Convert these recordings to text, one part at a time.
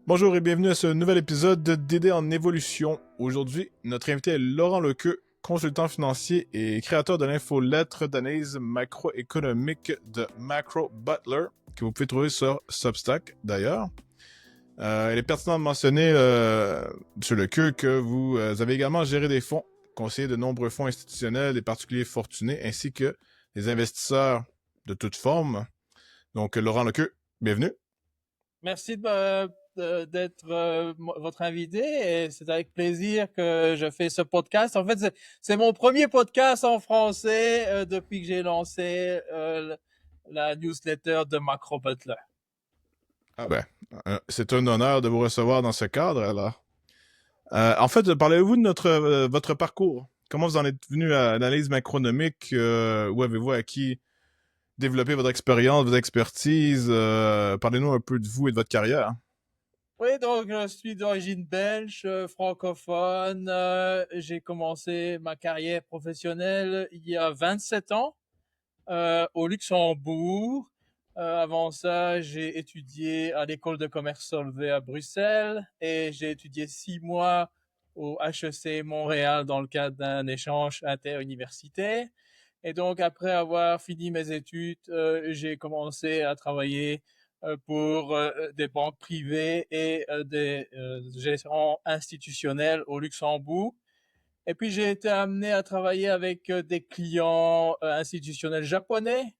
Bonjour et bienvenue à ce nouvel épisode d'Aider en évolution. Aujourd'hui, notre invité est Laurent Lequeux, consultant financier et créateur de l'infolettre d'analyse macroéconomique de Macro Butler, que vous pouvez trouver sur Substack d'ailleurs. Il est pertinent de mentionner, M. Lequeux, que vous avez également géré des fonds, conseillé de nombreux fonds institutionnels et particuliers fortunés, ainsi que des investisseurs de toutes formes. Donc, Laurent Lequeux, bienvenue. Merci d'être votre invité et c'est avec plaisir que je fais ce podcast. En fait, c'est mon premier podcast en français depuis que j'ai lancé la newsletter de Macro Butler. Ah ben, c'est un honneur de vous recevoir dans ce cadre, alors. En fait, parlez-vous de votre parcours? Comment vous en êtes venu à l'analyse macronomique? Où avez-vous acquis, développé votre expérience, votre expertise? Parlez-nous un peu de vous et de votre carrière. Oui, donc je suis d'origine belge, francophone. J'ai commencé ma carrière professionnelle il y a 27 ans au Luxembourg. Avant ça, j'ai étudié à l'école de commerce Solvay à Bruxelles et j'ai étudié 6 mois au HEC Montréal dans le cadre d'un échange interuniversitaire. Et donc, après avoir fini mes études, j'ai commencé à travailler pour des banques privées et des gestions institutionnelles au Luxembourg. Et puis j'ai été amené à travailler avec des clients institutionnels japonais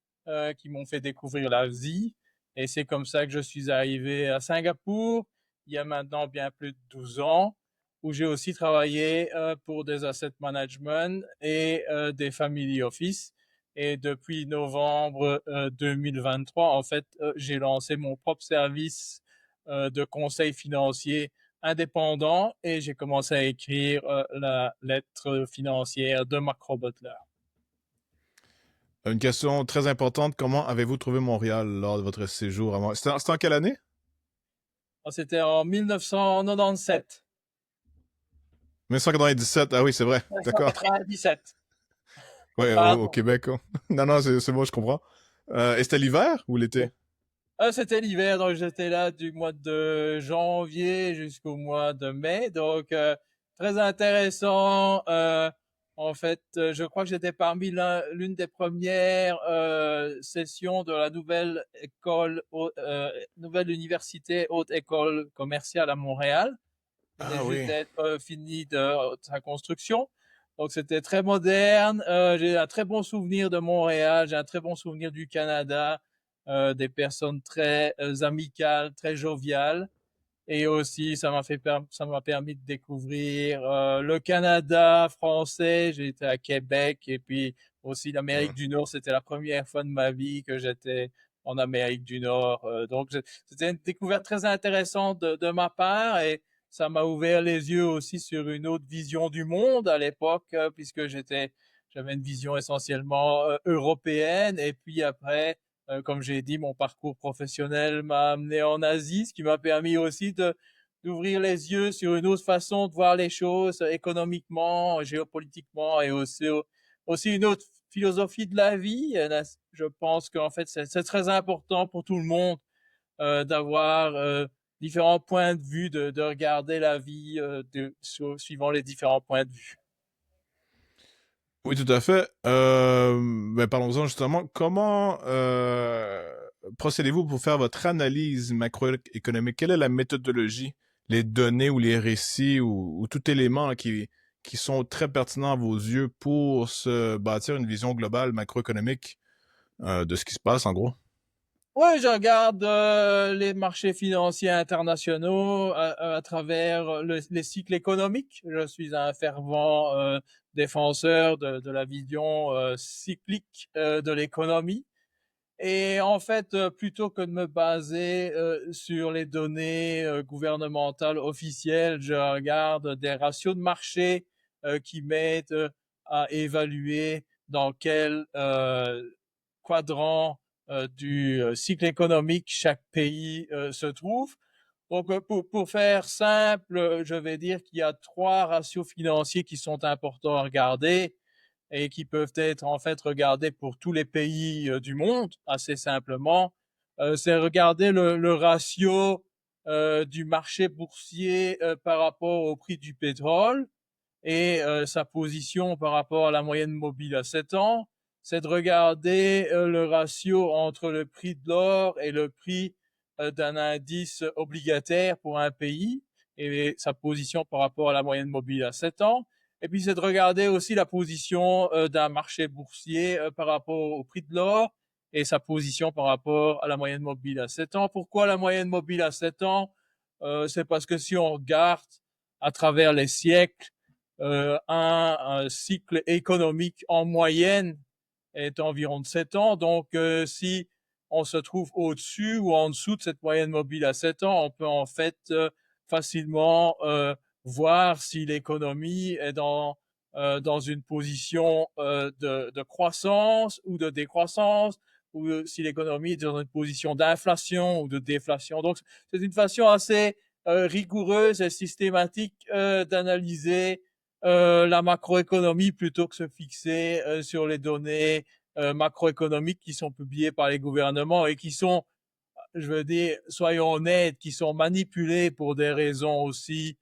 qui m'ont fait découvrir l'Asie. Et c'est comme ça que je suis arrivé à Singapour, il y a maintenant bien plus de 12 ans, où j'ai aussi travaillé pour des asset management et des family office. Et depuis novembre 2023, en fait, j'ai lancé mon propre service de conseil financier indépendant et j'ai commencé à écrire la lettre financière de Macro Butler. Une question très importante, comment avez-vous trouvé Montréal lors de votre séjour à Montréal? C'était en quelle année? C'était en 1997. 1997, ah oui, c'est vrai, d'accord. 1997. Ouais, au Pardon. Québec. Oh. Non, non, c'est bon, je comprends. Et c'était l'hiver ou l'été? C'était l'hiver, donc j'étais là du mois de janvier jusqu'au mois de mai. Donc, très intéressant. En fait, je crois que j'étais parmi l'une des premières sessions de la nouvelle nouvelle université haute école commerciale à Montréal, qui venait Ah juste oui. d'être finie de sa construction. Donc, c'était très moderne. J'ai un très bon souvenir de Montréal. J'ai un très bon souvenir du Canada, des personnes très amicales, très joviales. Et aussi, ça m'a permis de découvrir le Canada français. J'ai été à Québec et puis aussi Hmm. l'Amérique du Nord. C'était la première fois de ma vie que j'étais en Amérique du Nord. Donc, c'était une découverte très intéressante de ma part et ça m'a ouvert les yeux aussi sur une autre vision du monde à l'époque, puisque j'avais une vision essentiellement européenne. Et puis après, comme j'ai dit, mon parcours professionnel m'a amené en Asie, ce qui m'a permis aussi d'ouvrir les yeux sur une autre façon de voir les choses économiquement, géopolitiquement et aussi une autre philosophie de la vie. Je pense qu'en fait, c'est très important pour tout le monde d'avoir différents points de vue, de regarder la vie suivant les différents points de vue. Oui, tout à fait. Ben, parlons-en justement. Comment procédez-vous pour faire votre analyse macroéconomique? Quelle est la méthodologie, les données ou les récits ou tout élément qui sont très pertinents à vos yeux pour se bâtir une vision globale macroéconomique de ce qui se passe en gros? Ouais, je regarde les marchés financiers internationaux à travers les cycles économiques. Je suis un fervent défenseur de la vision cyclique de l'économie. Et en fait, plutôt que de me baser sur les données gouvernementales officielles, je regarde des ratios de marché qui m'aident à évaluer dans quel quadrant du cycle économique chaque pays se trouve. Donc, pour faire simple, je vais dire qu'il y a 3 ratios financiers qui sont importants à regarder et qui peuvent être en fait regardés pour tous les pays du monde, assez simplement. C'est regarder le ratio du marché boursier par rapport au prix du pétrole et sa position par rapport à la moyenne mobile à 7 ans, c'est de regarder le ratio entre le prix de l'or et le prix d'un indice obligataire pour un pays et sa position par rapport à la moyenne mobile à 7 ans. Et puis c'est de regarder aussi la position d'un marché boursier par rapport au prix de l'or et sa position par rapport à la moyenne mobile à 7 ans. Pourquoi la moyenne mobile à 7 ans? C'est parce que si on regarde à travers les siècles, un cycle économique en moyenne est environ de 7 ans. Donc, si on se trouve au-dessus ou en dessous de cette moyenne mobile à 7 ans, on peut en fait facilement voir si l'économie est dans une position de croissance ou de décroissance, ou si l'économie est dans une position d'inflation ou de déflation. Donc, c'est une façon assez rigoureuse et systématique d'analyser la macroéconomie plutôt que se fixer sur les données macroéconomiques qui sont publiées par les gouvernements et qui sont, je veux dire, soyons honnêtes, qui sont manipulées pour des raisons aussi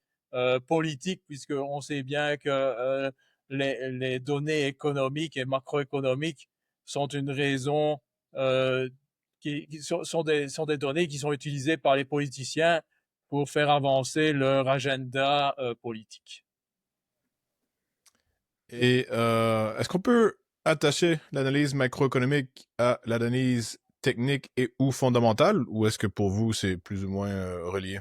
politiques, puisqu'on sait bien que les données économiques et macroéconomiques sont une raison qui sont des données qui sont utilisées par les politiciens pour faire avancer leur agenda politique. Et est-ce qu'on peut attacher l'analyse macroéconomique à l'analyse technique et ou fondamentale, ou est-ce que pour vous, c'est plus ou moins relié?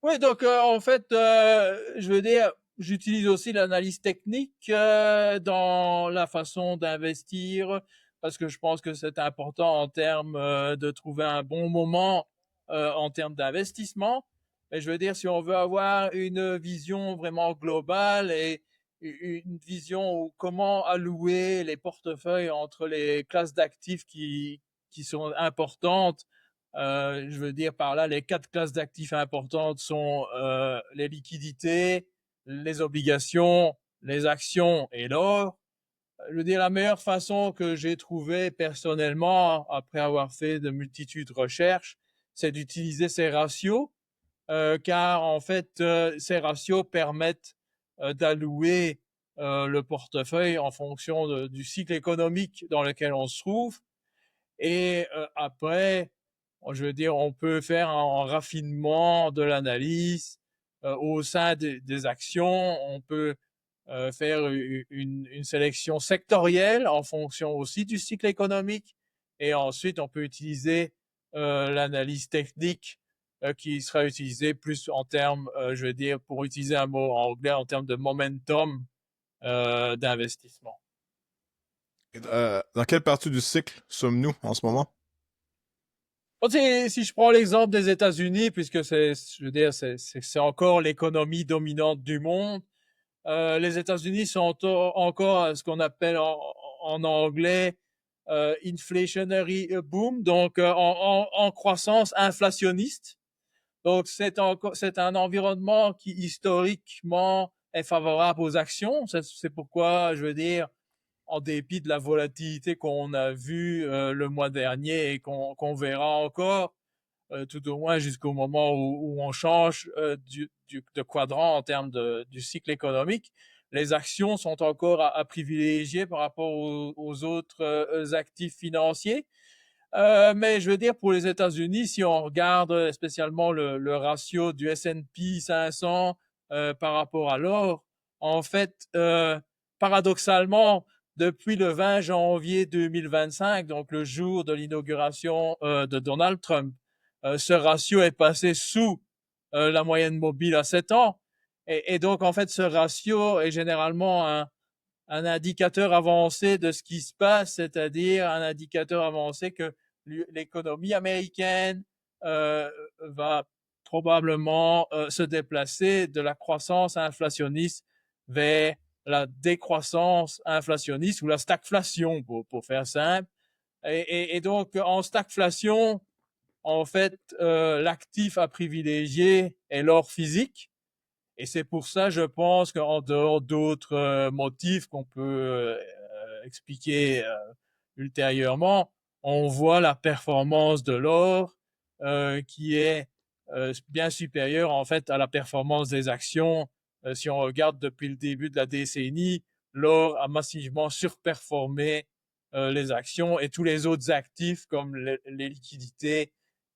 Oui, donc en fait, je veux dire, j'utilise aussi l'analyse technique dans la façon d'investir parce que je pense que c'est important en termes de trouver un bon moment en termes d'investissement. Et je veux dire, si on veut avoir une vision vraiment globale et une vision où comment allouer les portefeuilles entre les classes d'actifs qui sont importantes, je veux dire par là, les 4 classes d'actifs importantes sont les liquidités, les obligations, les actions et l'or. Je veux dire, la meilleure façon que j'ai trouvée personnellement, après avoir fait de multitudes de recherches, c'est d'utiliser ces ratios, car en fait, ces ratios permettent d'allouer le portefeuille en fonction du cycle économique dans lequel on se trouve. Et après, je veux dire, on peut faire un raffinement de l'analyse au sein des actions. On peut faire une sélection sectorielle en fonction aussi du cycle économique. Et ensuite, on peut utiliser l'analyse technique qui sera utilisée plus en termes, je veux dire, pour utiliser un mot en anglais, en termes de momentum d'investissement. Dans quelle partie du cycle sommes-nous en ce moment? Bon, si je prends l'exemple des États-Unis, puisque je veux dire, c'est encore l'économie dominante du monde, les États-Unis sont encore à ce qu'on appelle en anglais inflationary boom, donc en croissance inflationniste. Donc c'est un environnement qui historiquement est favorable aux actions. C'est pourquoi je veux dire, en dépit de la volatilité qu'on a vue le mois dernier et qu'on verra encore, tout au moins jusqu'au moment où on change de quadrant en termes du cycle économique, les actions sont encore à privilégier par rapport aux autres actifs financiers. Mais je veux dire, pour les États-Unis, si on regarde spécialement le ratio du S&P 500 par rapport à l'or, en fait, paradoxalement, depuis le 20 janvier 2025, donc le jour de l'inauguration de Donald Trump, ce ratio est passé sous la moyenne mobile à 7 ans. Et donc, en fait, ce ratio est généralement un indicateur avancé de ce qui se passe, c'est-à-dire un indicateur avancé que l'économie américaine va probablement se déplacer de la croissance inflationniste vers la décroissance inflationniste ou la stagflation, pour faire simple. Et donc, en stagflation, en fait, l'actif à privilégier est l'or physique. Et c'est pour ça, je pense qu'en dehors d'autres motifs qu'on peut expliquer ultérieurement, on voit la performance de l'or qui est bien supérieure en fait à la performance des actions. Si on regarde depuis le début de la décennie, l'or a massivement surperformé les actions et tous les autres actifs comme les liquidités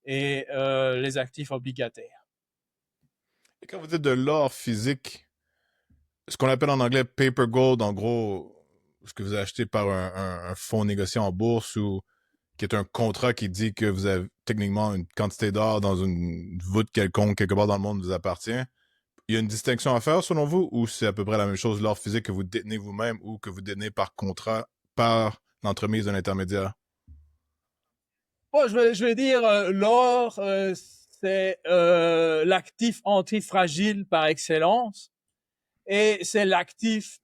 et les actifs obligataires. Et quand vous dites de l'or physique, ce qu'on appelle en anglais paper gold, en gros, ce que vous achetez par un fonds négocié en bourse ou qui est un contrat qui dit que vous avez techniquement une quantité d'or dans une voûte quelconque, quelque part dans le monde vous appartient. Il y a une distinction à faire selon vous ou c'est à peu près la même chose, l'or physique que vous détenez vous-même ou que vous détenez par contrat par l'entremise d'un intermédiaire? Bon, je vais dire, l'or, c'est l'actif antifragile par excellence. Et c'est l'actif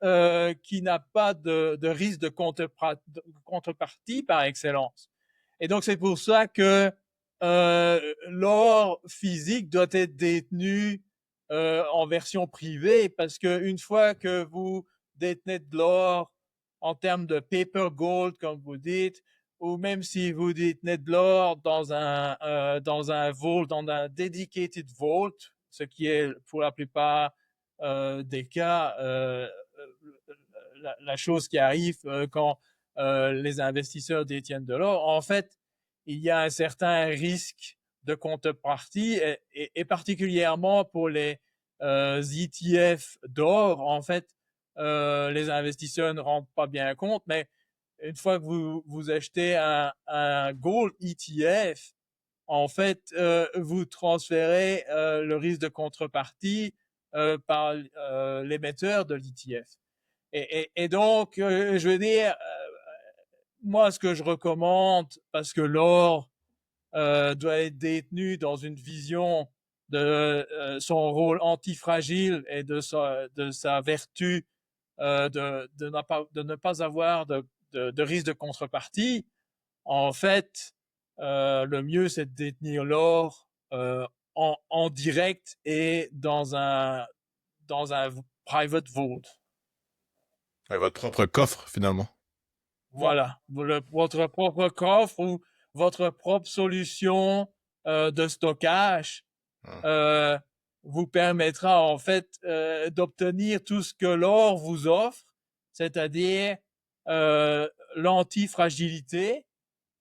qui n'a pas de risque de contrepartie par excellence. Et donc, c'est pour ça que l'or physique doit être détenu en version privée, parce qu'une fois que vous détenez de l'or en termes de paper gold, comme vous dites, ou même si vous détenez de l'or dans un vault, dans un dedicated vault, ce qui est pour la plupart des cas la chose qui arrive quand les investisseurs détiennent de l'or. En fait, il y a un certain risque de contrepartie et particulièrement pour les ETF d'or, en fait, les investisseurs ne rendent pas bien compte, mais une fois que vous achetez un gold ETF, en fait, vous transférez le risque de contrepartie par l'émetteur de l'ETF. Et donc, je veux dire, moi, ce que je recommande, parce que l'or doit être détenu dans une vision de son rôle antifragile et de sa vertu de ne pas avoir de risque de contrepartie, en fait, le mieux, c'est de détenir l'or en direct et dans un private vault. Ouais, votre propre coffre, finalement. Voilà, votre propre coffre ou votre propre solution de stockage Hum. euh, vous permettra en fait d'obtenir tout ce que l'or vous offre, c'est-à-dire l'antifragilité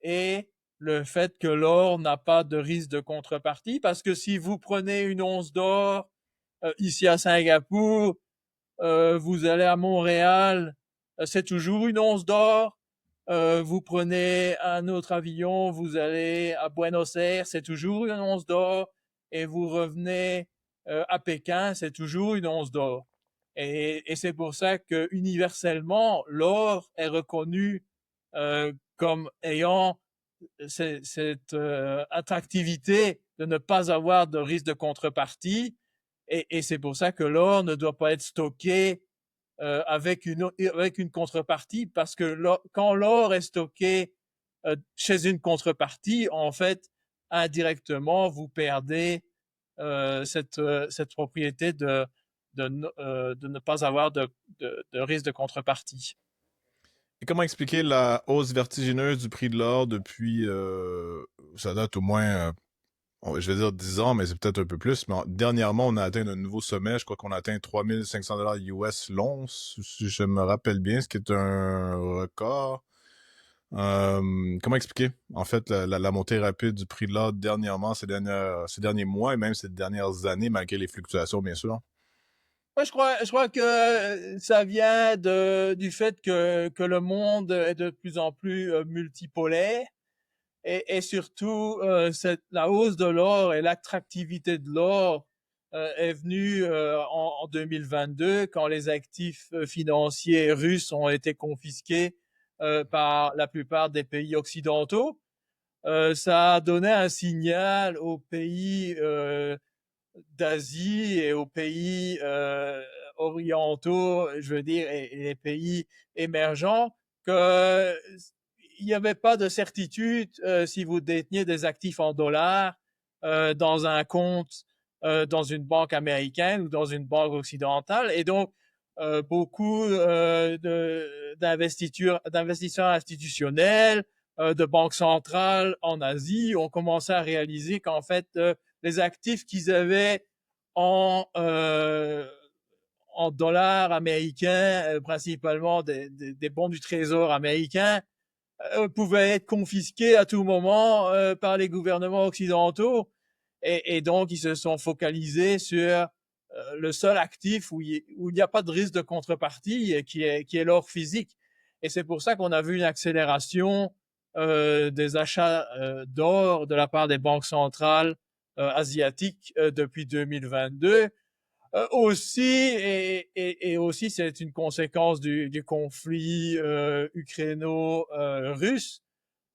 et le fait que l'or n'a pas de risque de contrepartie, parce que si vous prenez une once d'or ici à Singapour, vous allez à Montréal, c'est toujours une once d'or. Vous prenez un autre avion, vous allez à Buenos Aires, c'est toujours une once d'or. Et vous revenez à Pékin, c'est toujours une once d'or. Et c'est pour ça que universellement, l'or est reconnu comme ayant cette attractivité de ne pas avoir de risque de contrepartie. Et c'est pour ça que l'or ne doit pas être stocké avec une contrepartie, parce que quand l'or est stocké chez une contrepartie, en fait, indirectement, vous perdez cette propriété de ne pas avoir de risque de contrepartie. Et comment expliquer la hausse vertigineuse du prix de l'or depuis, ça date au moins, je vais dire 10 ans, mais c'est peut-être un peu plus. Mais dernièrement, on a atteint un nouveau sommet. Je crois qu'on a atteint 3500 $ US l'once, si je me rappelle bien, ce qui est un record. Comment expliquer, en fait, la montée rapide du prix de l'or dernièrement, ces derniers mois et même ces dernières années, malgré les fluctuations, bien sûr? Moi, je crois que ça vient du fait que le monde est de plus en plus multipolaire et surtout la hausse de l'or et l'attractivité de l'or est venue en 2022 quand les actifs financiers russes ont été confisqués par la plupart des pays occidentaux. Ça a donné un signal aux pays d'Asie et aux pays orientaux, je veux dire, et les pays émergents, que il n'y avait pas de certitude si vous déteniez des actifs en dollars dans un compte dans une banque américaine ou dans une banque occidentale. Et donc, beaucoup d'investisseurs institutionnels, de banques centrales en Asie ont commencé à réaliser qu'en fait, les actifs qu'ils avaient en, en dollars américains, principalement des bons du trésor américain, pouvaient être confisqués à tout moment par les gouvernements occidentaux. Et donc, ils se sont focalisés sur le seul actif où il n'y a pas de risque de contrepartie, qui est l'or physique. Et c'est pour ça qu'on a vu une accélération des achats d'or de la part des banques centrales asiatiques depuis 2022. Aussi, et aussi, c'est une conséquence du conflit ukraino-russe.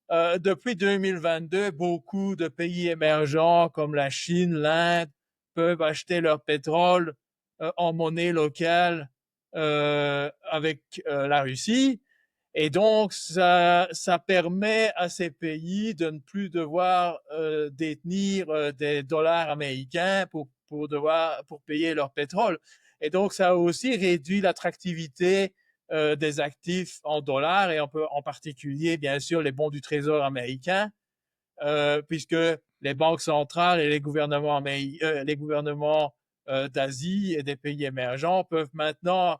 Depuis 2022, beaucoup de pays émergents comme la Chine, l'Inde, peuvent acheter leur pétrole en monnaie locale avec la Russie. Et donc, ça permet à ces pays de ne plus devoir détenir des dollars américains pour payer leur pétrole. Et donc, ça a aussi réduit l'attractivité des actifs en dollars et en particulier, bien sûr, les bons du trésor américain, puisque les banques centrales et les gouvernements d'Asie et des pays émergents peuvent maintenant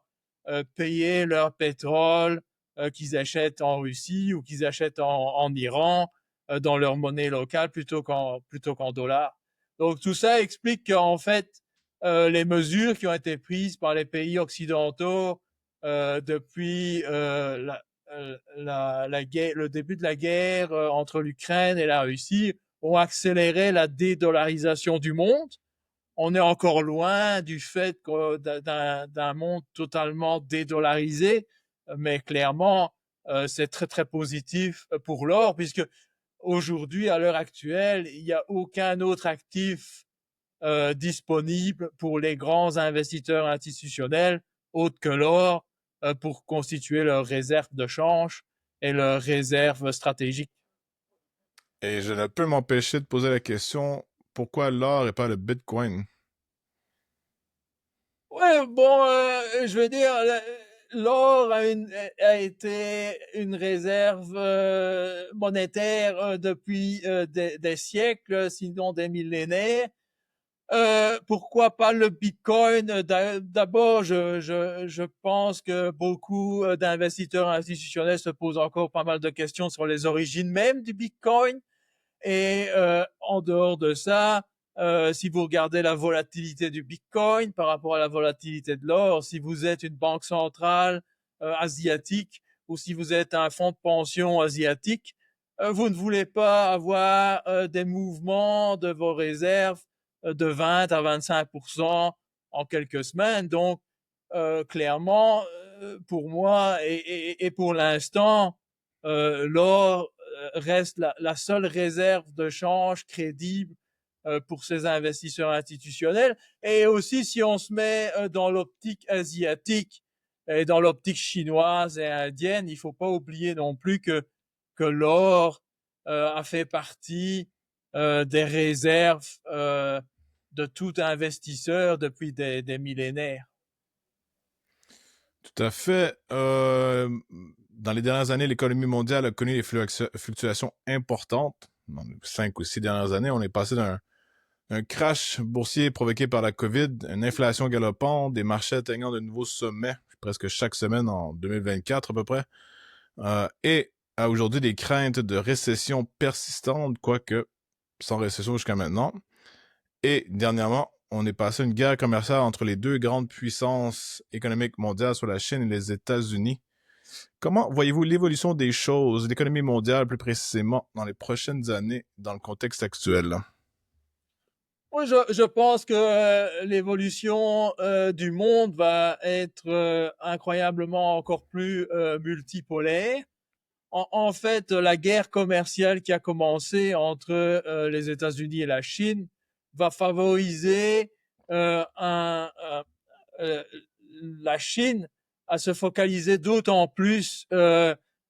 payer leur pétrole qu'ils achètent en Russie ou qu'ils achètent en Iran dans leur monnaie locale plutôt qu'en dollars. Donc tout ça explique qu'en fait, les mesures qui ont été prises par les pays occidentaux depuis le début de la guerre entre l'Ukraine et la Russie ont accéléré la dédollarisation du monde. On est encore loin du fait d'un monde totalement dédollarisé, mais clairement, c'est très très positif pour l'or, puisque aujourd'hui, à l'heure actuelle, il n'y a aucun autre actif disponible pour les grands investisseurs institutionnels autres que l'or pour constituer leurs réserves de change et leurs réserves stratégiques. Et je ne peux m'empêcher de poser la question, pourquoi l'or et pas le Bitcoin? Ouais, bon, je veux dire, l'or a été une réserve monétaire depuis des siècles, sinon des millénaires. Pourquoi pas le Bitcoin? D'abord, je pense que beaucoup d'investisseurs institutionnels se posent encore pas mal de questions sur les origines même du Bitcoin. Et en dehors de ça, si vous regardez la volatilité du Bitcoin par rapport à la volatilité de l'or, si vous êtes une banque centrale asiatique ou si vous êtes un fonds de pension asiatique, vous ne voulez pas avoir des mouvements de vos réserves de 20 à 25% en quelques semaines. Donc, clairement, pour moi et pour l'instant, l'or reste la seule réserve de change crédible pour ces investisseurs institutionnels. Et aussi, si on se met dans l'optique asiatique et dans l'optique chinoise et indienne, il ne faut pas oublier non plus que l'or a fait partie des réserves de tout investisseur depuis des millénaires. Tout à fait. Dans les dernières années, l'économie mondiale a connu des fluctuations importantes. Dans les 5 ou 6 dernières années, on est passé d'un crash boursier provoqué par la COVID, une inflation galopante, des marchés atteignant de nouveaux sommets presque chaque semaine en 2024 à peu près, et à aujourd'hui des craintes de récession persistante, quoique sans récession jusqu'à maintenant. Et dernièrement, on est passé à une guerre commerciale entre les deux grandes puissances économiques mondiales, soit la Chine et les États-Unis. Comment voyez-vous l'évolution des choses, l'économie mondiale plus précisément, dans les prochaines années, dans le contexte actuel? Oui, je pense que l'évolution du monde va être incroyablement encore plus multipolaire. En fait, la guerre commerciale qui a commencé entre les États-Unis et la Chine va favoriser euh, la Chine à se focaliser d'autant plus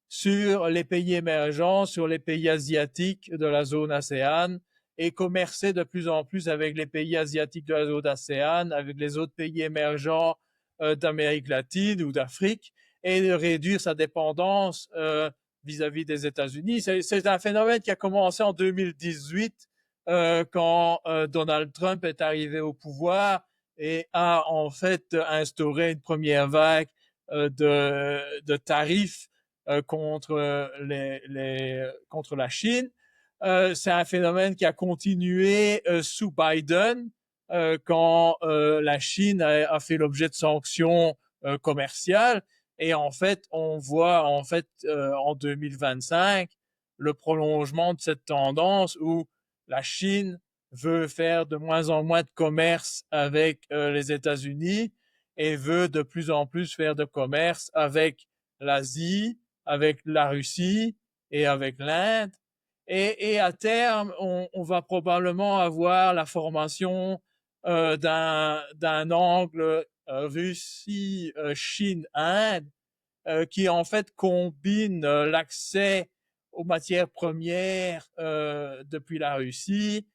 sur les pays émergents, sur les pays asiatiques de la zone ASEAN et commercer de plus en plus avec les pays asiatiques de la zone ASEAN, avec les autres pays émergents d'Amérique latine ou d'Afrique et de réduire sa dépendance vis-à-vis des États-Unis. C'est un phénomène qui a commencé en 2018 quand Donald Trump est arrivé au pouvoir et a en fait instauré une première vague de tarifs contre contre la Chine. C'est un phénomène qui a continué sous Biden quand la Chine a fait l'objet de sanctions commerciales. Et en fait, on voit en fait en 2025 le prolongement de cette tendance où la Chine veut faire de moins en moins de commerce avec les États-Unis et veut de plus en plus faire de commerce avec l'Asie, avec la Russie et avec l'Inde. Et à terme, on va probablement avoir la formation d'un angle Russie, Chine, Inde, qui en fait combine l'accès aux matières premières depuis la Russie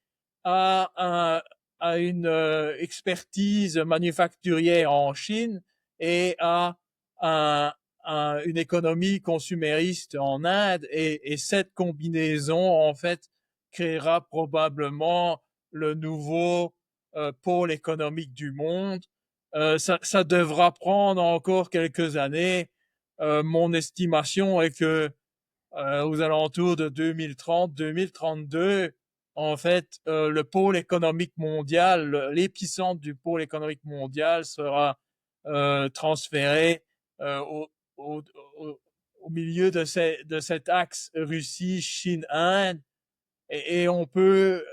à, à une expertise manufacturière en Chine et à un, une économie consumériste en Inde. Et cette combinaison, en fait, créera probablement le nouveau pôle économique du monde. Ça devra prendre encore quelques années. Mon estimation est que aux alentours de 2030-2032, en fait, le pôle économique mondial, l'épicentre du pôle économique mondial sera transféré euh, au, au, au milieu de cet axe Russie, Chine, Inde. Et on peut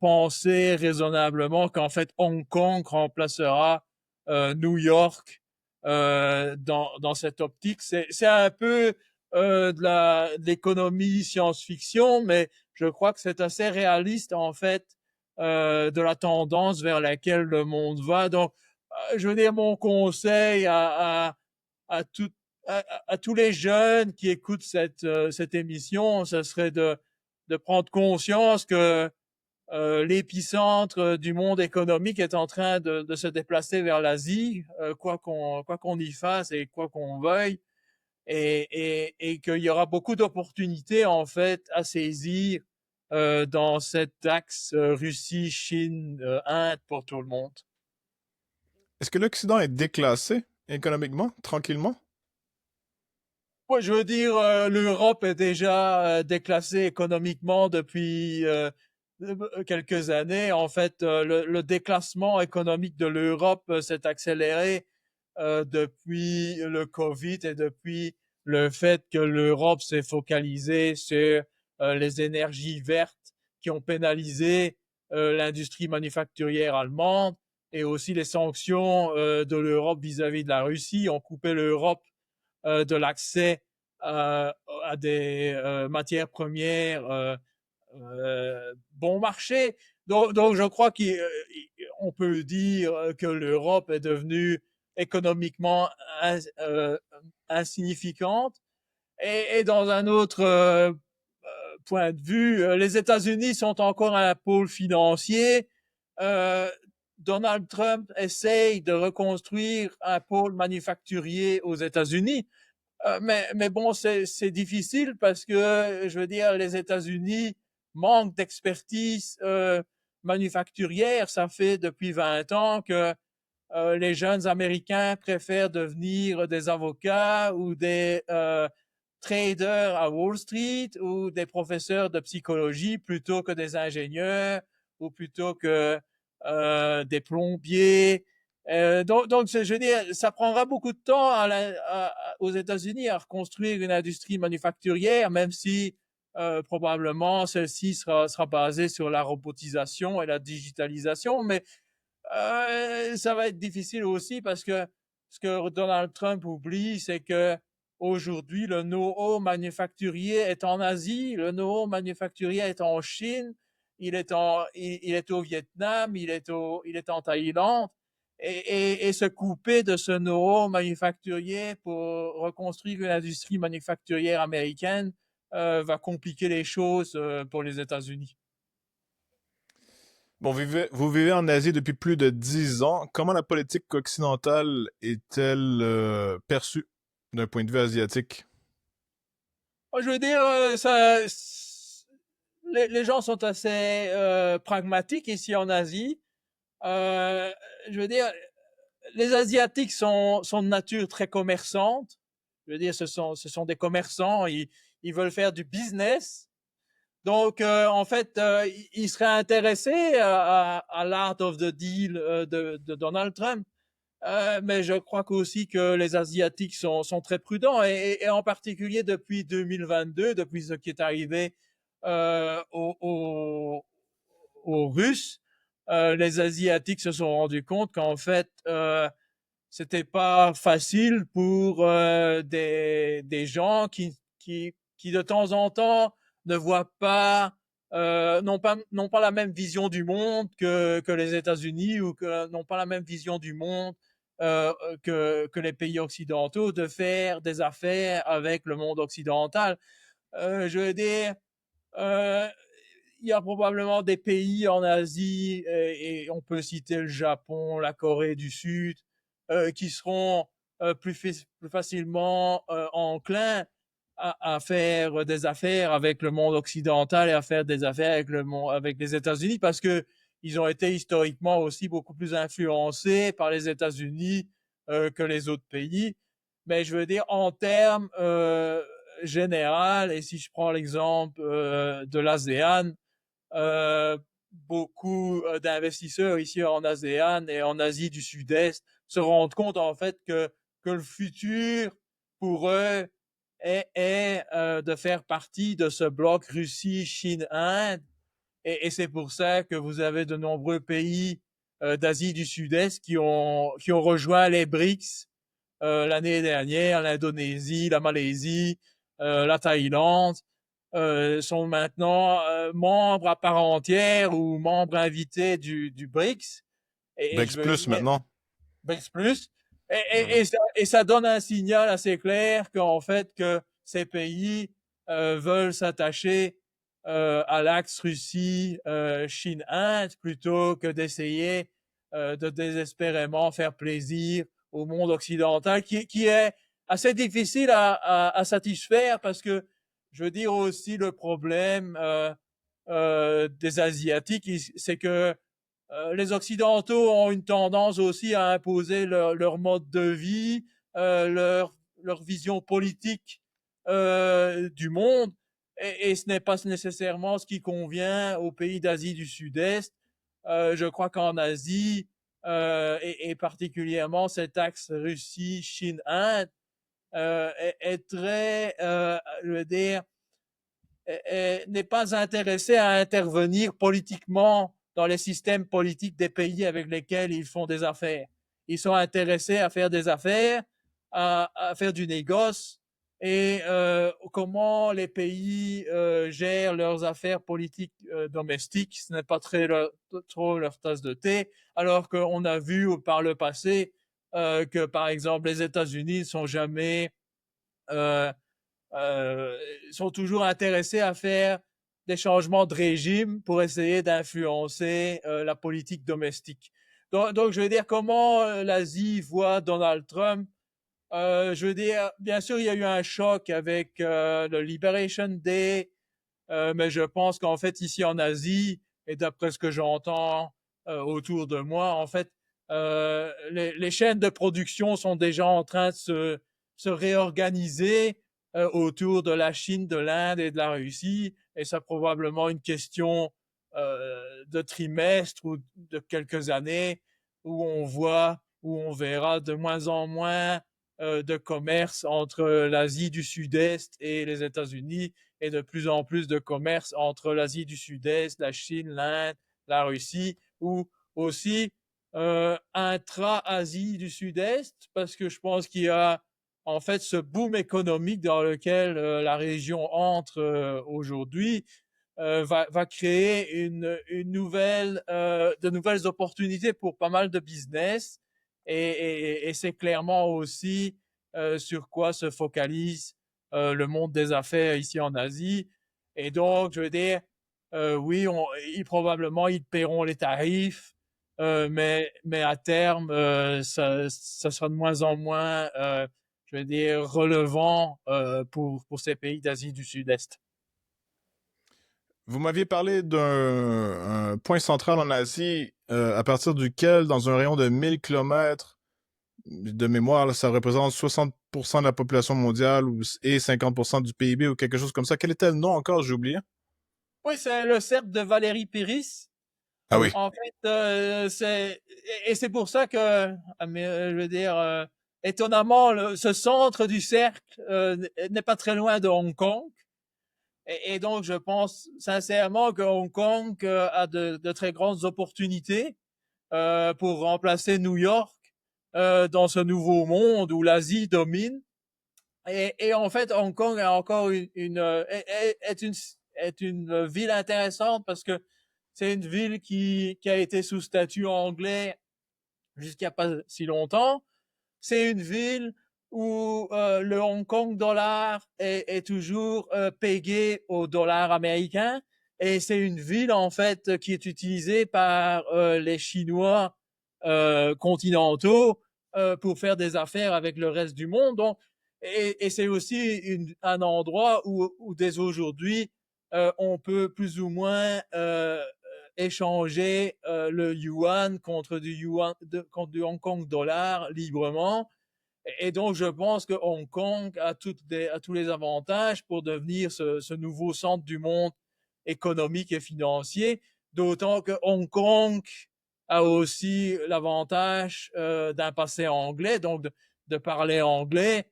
penser raisonnablement qu'en fait Hong Kong remplacera New York dans cette optique. C'est un peu de l'économie science-fiction, mais je crois que c'est assez réaliste en fait de la tendance vers laquelle le monde va. Donc, je veux dire, mon conseil à, tout, à tous les jeunes qui écoutent cette émission, ce serait de prendre conscience que l'épicentre du monde économique est en train de se déplacer vers l'Asie, quoi qu'on y fasse et quoi qu'on veuille, et qu'il y aura beaucoup d'opportunités en fait à saisir dans cet axe Russie, Chine, Inde pour tout le monde. Est-ce que l'Occident est déclassé économiquement, tranquillement? Ouais, je veux dire, l'Europe est déjà déclassée économiquement depuis quelques années. En fait, le déclassement économique de l'Europe s'est accéléré depuis le Covid et depuis le fait que l'Europe s'est focalisée sur les énergies vertes qui ont pénalisé l'industrie manufacturière allemande et aussi les sanctions de l'Europe vis-à-vis de la Russie ont coupé l'Europe de l'accès à des matières premières bon marché. Donc je crois qu'on peut dire que l'Europe est devenue économiquement insignifiante. Et dans un autre point de vue, les États-Unis sont encore un pôle financier. Euh, Donald Trump essaye de reconstruire un pôle manufacturier aux États-Unis. Mais bon, c'est difficile parce que, je veux dire, les États-Unis manquent d'expertise manufacturière. Ça fait depuis 20 ans que les jeunes Américains préfèrent devenir des avocats ou des traders à Wall Street ou des professeurs de psychologie plutôt que des ingénieurs ou plutôt que des plombiers. Donc, je veux dire, ça prendra beaucoup de temps aux États-Unis à reconstruire une industrie manufacturière, même si probablement celle-ci sera basée sur la robotisation et la digitalisation. Mais ça va être difficile aussi parce que ce que Donald Trump oublie, c'est que aujourd'hui, le know-how manufacturier est en Asie, le know-how manufacturier est en Chine, il est au Vietnam, il est en Thaïlande. Et se couper de ce know-how manufacturier pour reconstruire une industrie manufacturière américaine va compliquer les choses pour les États-Unis. Bon, vous vivez en Asie depuis plus de 10 ans. Comment la politique occidentale est-elle perçue d'un point de vue asiatique? Je veux dire, les gens sont assez pragmatiques ici en Asie. Je veux dire, les Asiatiques sont de nature très commerçante. Je veux dire, ce sont des commerçants, ils veulent faire du business. Donc, en fait, ils seraient intéressés à l'art of the deal de Donald Trump. Mais je crois aussi que les Asiatiques sont très prudents et en particulier depuis 2022, depuis ce qui est arrivé aux Russes, les Asiatiques se sont rendus compte qu'en fait, c'était pas facile pour des gens qui de temps en temps ne voient pas n'ont pas la même vision du monde que les États-Unis ou que n'ont pas la même vision du monde que les pays occidentaux de faire des affaires avec le monde occidental. Je veux dire, euh, il y a probablement des pays en Asie, et on peut citer le Japon, la Corée du Sud, qui seront plus facilement enclins à faire des affaires avec le monde occidental et à faire des affaires avec les États-Unis parce que ils ont été historiquement aussi beaucoup plus influencés par les États-Unis que les autres pays. Mais je veux dire, en termes général, et si je prends l'exemple de l'ASEAN, euh, beaucoup d'investisseurs ici en ASEAN et en Asie du Sud-Est se rendent compte en fait que le futur pour eux est de faire partie de ce bloc Russie, Chine, Inde. Et c'est pour ça que vous avez de nombreux pays d'Asie du Sud-Est qui ont rejoint les BRICS l'année dernière, l'Indonésie, la Malaisie, la Thaïlande sont maintenant membres à part entière ou membres invités du BRICS. Et Bex je veux Plus dire, maintenant. BRICS plus. Mhm. Et ça donne un signal assez clair qu'en fait, que ces pays veulent s'attacher à l'axe Russie, Chine, Inde, plutôt que d'essayer de désespérément faire plaisir au monde occidental, qui est assez difficile à satisfaire parce que, je veux dire aussi, le problème des Asiatiques, c'est que les Occidentaux ont une tendance aussi à imposer leur mode de vie, leur vision politique du monde, et ce n'est pas nécessairement ce qui convient aux pays d'Asie du Sud-Est. Je crois qu'en Asie, et particulièrement cet axe Russie, Chine, Inde, est très, je veux dire, n'est pas intéressé à intervenir politiquement dans les systèmes politiques des pays avec lesquels ils font des affaires. Ils sont intéressés à faire des affaires, à faire du négoce et comment les pays gèrent leurs affaires politiques domestiques. Ce n'est pas trop leur tasse de thé, alors qu'on a vu par le passé que, par exemple, les États-Unis ne sont jamais euh, euh, sont toujours intéressés à faire des changements de régime pour essayer d'influencer la politique domestique. Donc, je veux dire, comment l'Asie voit Donald Trump. Je veux dire, bien sûr, il y a eu un choc avec le Liberation Day, mais je pense qu'en fait, ici en Asie, et d'après ce que j'entends autour de moi, en fait, les chaînes de production sont déjà en train de se réorganiser autour de la Chine, de l'Inde et de la Russie, et c'est probablement une question de trimestre ou de quelques années où on verra de moins en moins de commerce entre l'Asie du Sud-Est et les États-Unis et de plus en plus de commerce entre l'Asie du Sud-Est, la Chine, l'Inde, la Russie, ou aussi intra-Asie du Sud-Est, parce que je pense qu'il y a en fait ce boom économique dans lequel la région entre aujourd'hui va créer de nouvelles opportunités pour pas mal de business et c'est clairement aussi sur quoi se focalise le monde des affaires ici en Asie. Et donc, je veux dire, oui, probablement ils paieront les tarifs, mais à terme, ça sera de moins en moins, je veux dire, relevant pour ces pays d'Asie du Sud-Est. Vous m'aviez parlé d'un un point central en Asie à partir duquel, dans un rayon de 1000 kilomètres de mémoire, là, ça représente 60% de la population mondiale et 50% du PIB ou quelque chose comme ça. Quel était le nom encore? J'ai oublié. Oui, c'est le cercle de Valérie Péris. Ah oui. En fait, et c'est pour ça que, je veux dire, étonnamment, ce centre du cercle n'est pas très loin de Hong Kong. Et donc, je pense sincèrement que Hong Kong a de très grandes opportunités pour remplacer New York dans ce nouveau monde où l'Asie domine. Et en fait, Hong Kong a encore est une ville intéressante parce que c'est une ville qui a été sous statut anglais jusqu'à pas si longtemps. C'est une ville où le Hong Kong dollar est toujours payé au dollar américain. Et c'est une ville, en fait, qui est utilisée par les Chinois continentaux pour faire des affaires avec le reste du monde. Donc, et c'est aussi un endroit où dès aujourd'hui, on peut plus ou moins échanger le yuan contre du Hong Kong dollar librement. Et donc, je pense que Hong Kong a tous les avantages pour devenir ce nouveau centre du monde économique et financier, d'autant que Hong Kong a aussi l'avantage d'un passé anglais, donc de parler anglais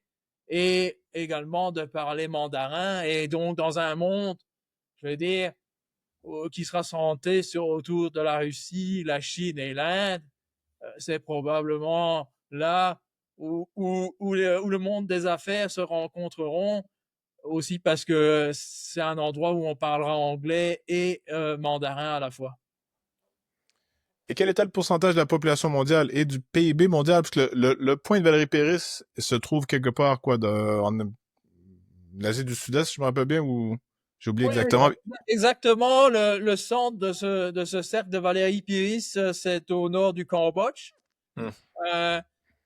et également de parler mandarin, et donc dans un monde, je veux dire, qui sera centré autour de la Russie, la Chine et l'Inde. C'est probablement là où le monde des affaires se rencontreront, aussi parce que c'est un endroit où on parlera anglais et mandarin à la fois. Et quel était le pourcentage de la population mondiale et du PIB mondial? Parce que le point de Valérie Péris se trouve quelque part, quoi, en l'Asie du Sud-Est, si je me rappelle bien, ou j'ai oublié Oui, oui, exactement. exactement. Le centre de ce cercle de Valérie Piris, c'est au nord du Cambodge. Hmm. Euh,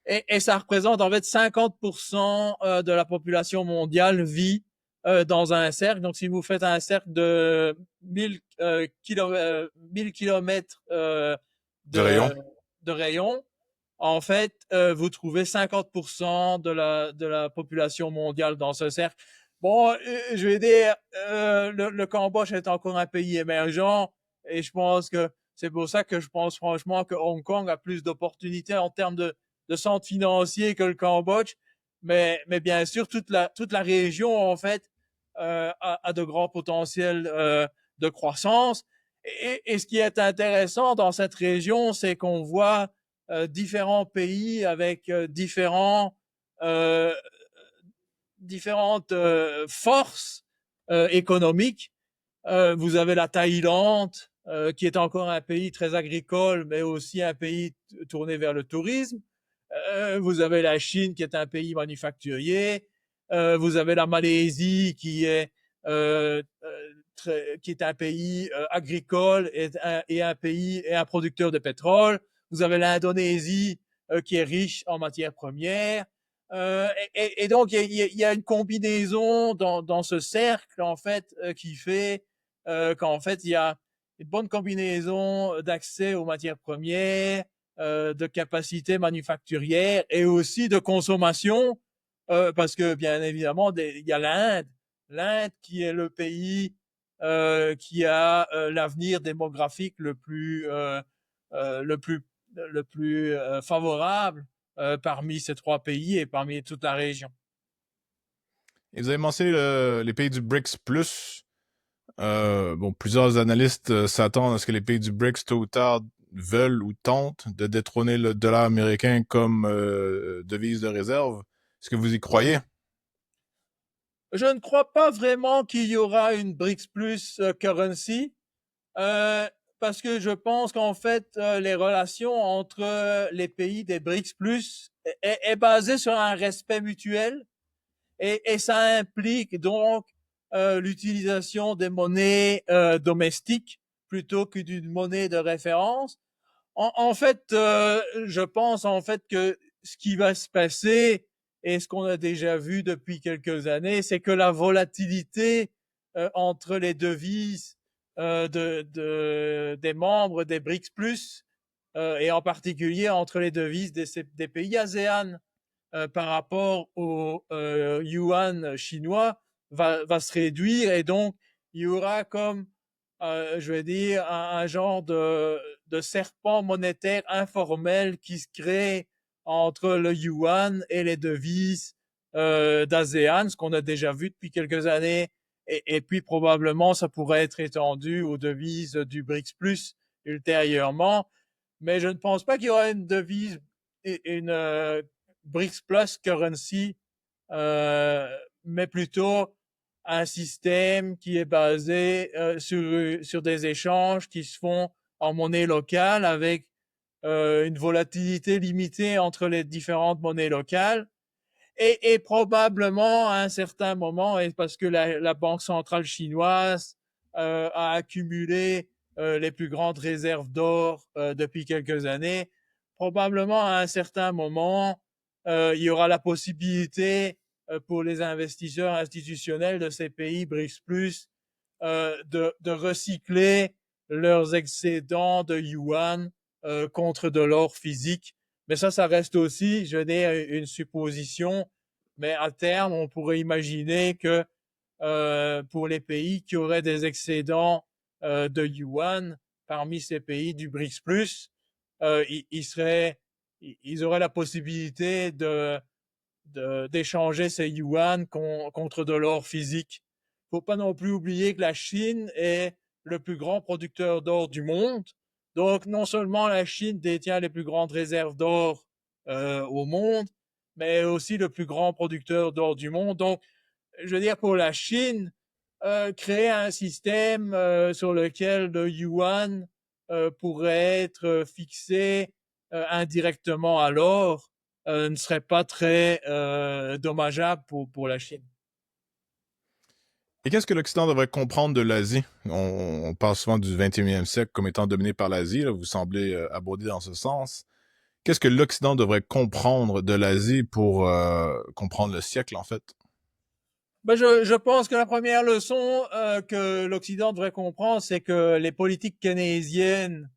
et ça représente en fait 50% de la population mondiale vit dans un cercle. Donc, si vous faites un cercle de 1000 kilomètres De rayon. de rayon, en fait, vous trouvez 50% de la population mondiale dans ce cercle. Bon, je vais dire, le Cambodge est encore un pays émergent et je pense que c'est pour ça que je pense franchement que Hong Kong a plus d'opportunités en termes de centre financier que le Cambodge. Mais bien sûr, toute la région, en fait, a de grands potentiels de croissance. Et ce qui est intéressant dans cette région, c'est qu'on voit différents pays avec euh, différentes forces économiques. Vous avez la Thaïlande, qui est encore un pays très agricole, mais aussi un pays tourné vers le tourisme. Vous avez la Chine, qui est un pays manufacturier. Vous avez la Malaisie, qui est un pays agricole et un pays et un producteur de pétrole. Vous avez l'Indonésie, qui est riche en matières premières. Et donc, il y a une combinaison dans ce cercle, en fait, qui fait qu'en fait, il y a une bonne combinaison d'accès aux matières premières, de capacité manufacturière et aussi de consommation, parce que bien évidemment, il y a l'Inde qui est le pays qui a l'avenir démographique le plus favorable parmi ces trois pays et parmi toute la région. Et vous avez mentionné les pays du BRICS plus. Bon, plusieurs analystes s'attendent à ce que les pays du BRICS, tôt ou tard, veulent ou tentent de détrôner le dollar américain comme devise de réserve. Est-ce que vous y croyez? Je ne crois pas vraiment qu'il y aura une BRICS plus currency, euh, parce que je pense qu'en fait, les relations entre les pays des BRICS plus est basée sur un respect mutuel. Et ça implique donc l'utilisation des monnaies domestiques plutôt que d'une monnaie de référence. En fait, je pense en fait que ce qui va se passer et ce qu'on a déjà vu depuis quelques années, c'est que la volatilité entre les devises des membres des BRICS+, et en particulier entre les devises des pays ASEAN par rapport au yuan chinois va se réduire, et donc il y aura comme, je vais dire, un genre de serpent monétaire informel qui se crée entre le yuan et les devises d'ASEAN, ce qu'on a déjà vu depuis quelques années, et puis probablement ça pourrait être étendu aux devises du BRICS Plus ultérieurement, mais je ne pense pas qu'il y aura une devise, une BRICS Plus currency, mais plutôt un système qui est basé sur des échanges qui se font en monnaie locale avec une volatilité limitée entre les différentes monnaies locales. Et probablement à un certain moment, et parce que la Banque centrale chinoise a accumulé les plus grandes réserves d'or depuis quelques années, probablement à un certain moment, il y aura la possibilité pour les investisseurs institutionnels de ces pays BRICS+, de recycler leurs excédents de yuan contre de l'or physique. Mais ça reste aussi, je veux dire, une supposition. Mais à terme, on pourrait imaginer que pour les pays qui auraient des excédents de yuan parmi ces pays du BRICS+, ils auraient la possibilité d'échanger ces yuan contre de l'or physique. Faut pas non plus oublier que la Chine est le plus grand producteur d'or du monde. Donc, non seulement la Chine détient les plus grandes réserves d'or au monde, mais aussi le plus grand producteur d'or du monde. Donc, je veux dire, pour la Chine, créer un système sur lequel le yuan pourrait être fixé indirectement à l'or ne serait pas très dommageable pour la Chine. Et qu'est-ce que l'Occident devrait comprendre de l'Asie? On parle souvent du 21e siècle comme étant dominé par l'Asie. Vous semblez aborder dans ce sens. Qu'est-ce que l'Occident devrait comprendre de l'Asie pour comprendre le siècle, en fait? Ben, je pense que la première leçon que l'Occident devrait comprendre, c'est que les politiques keynésiennes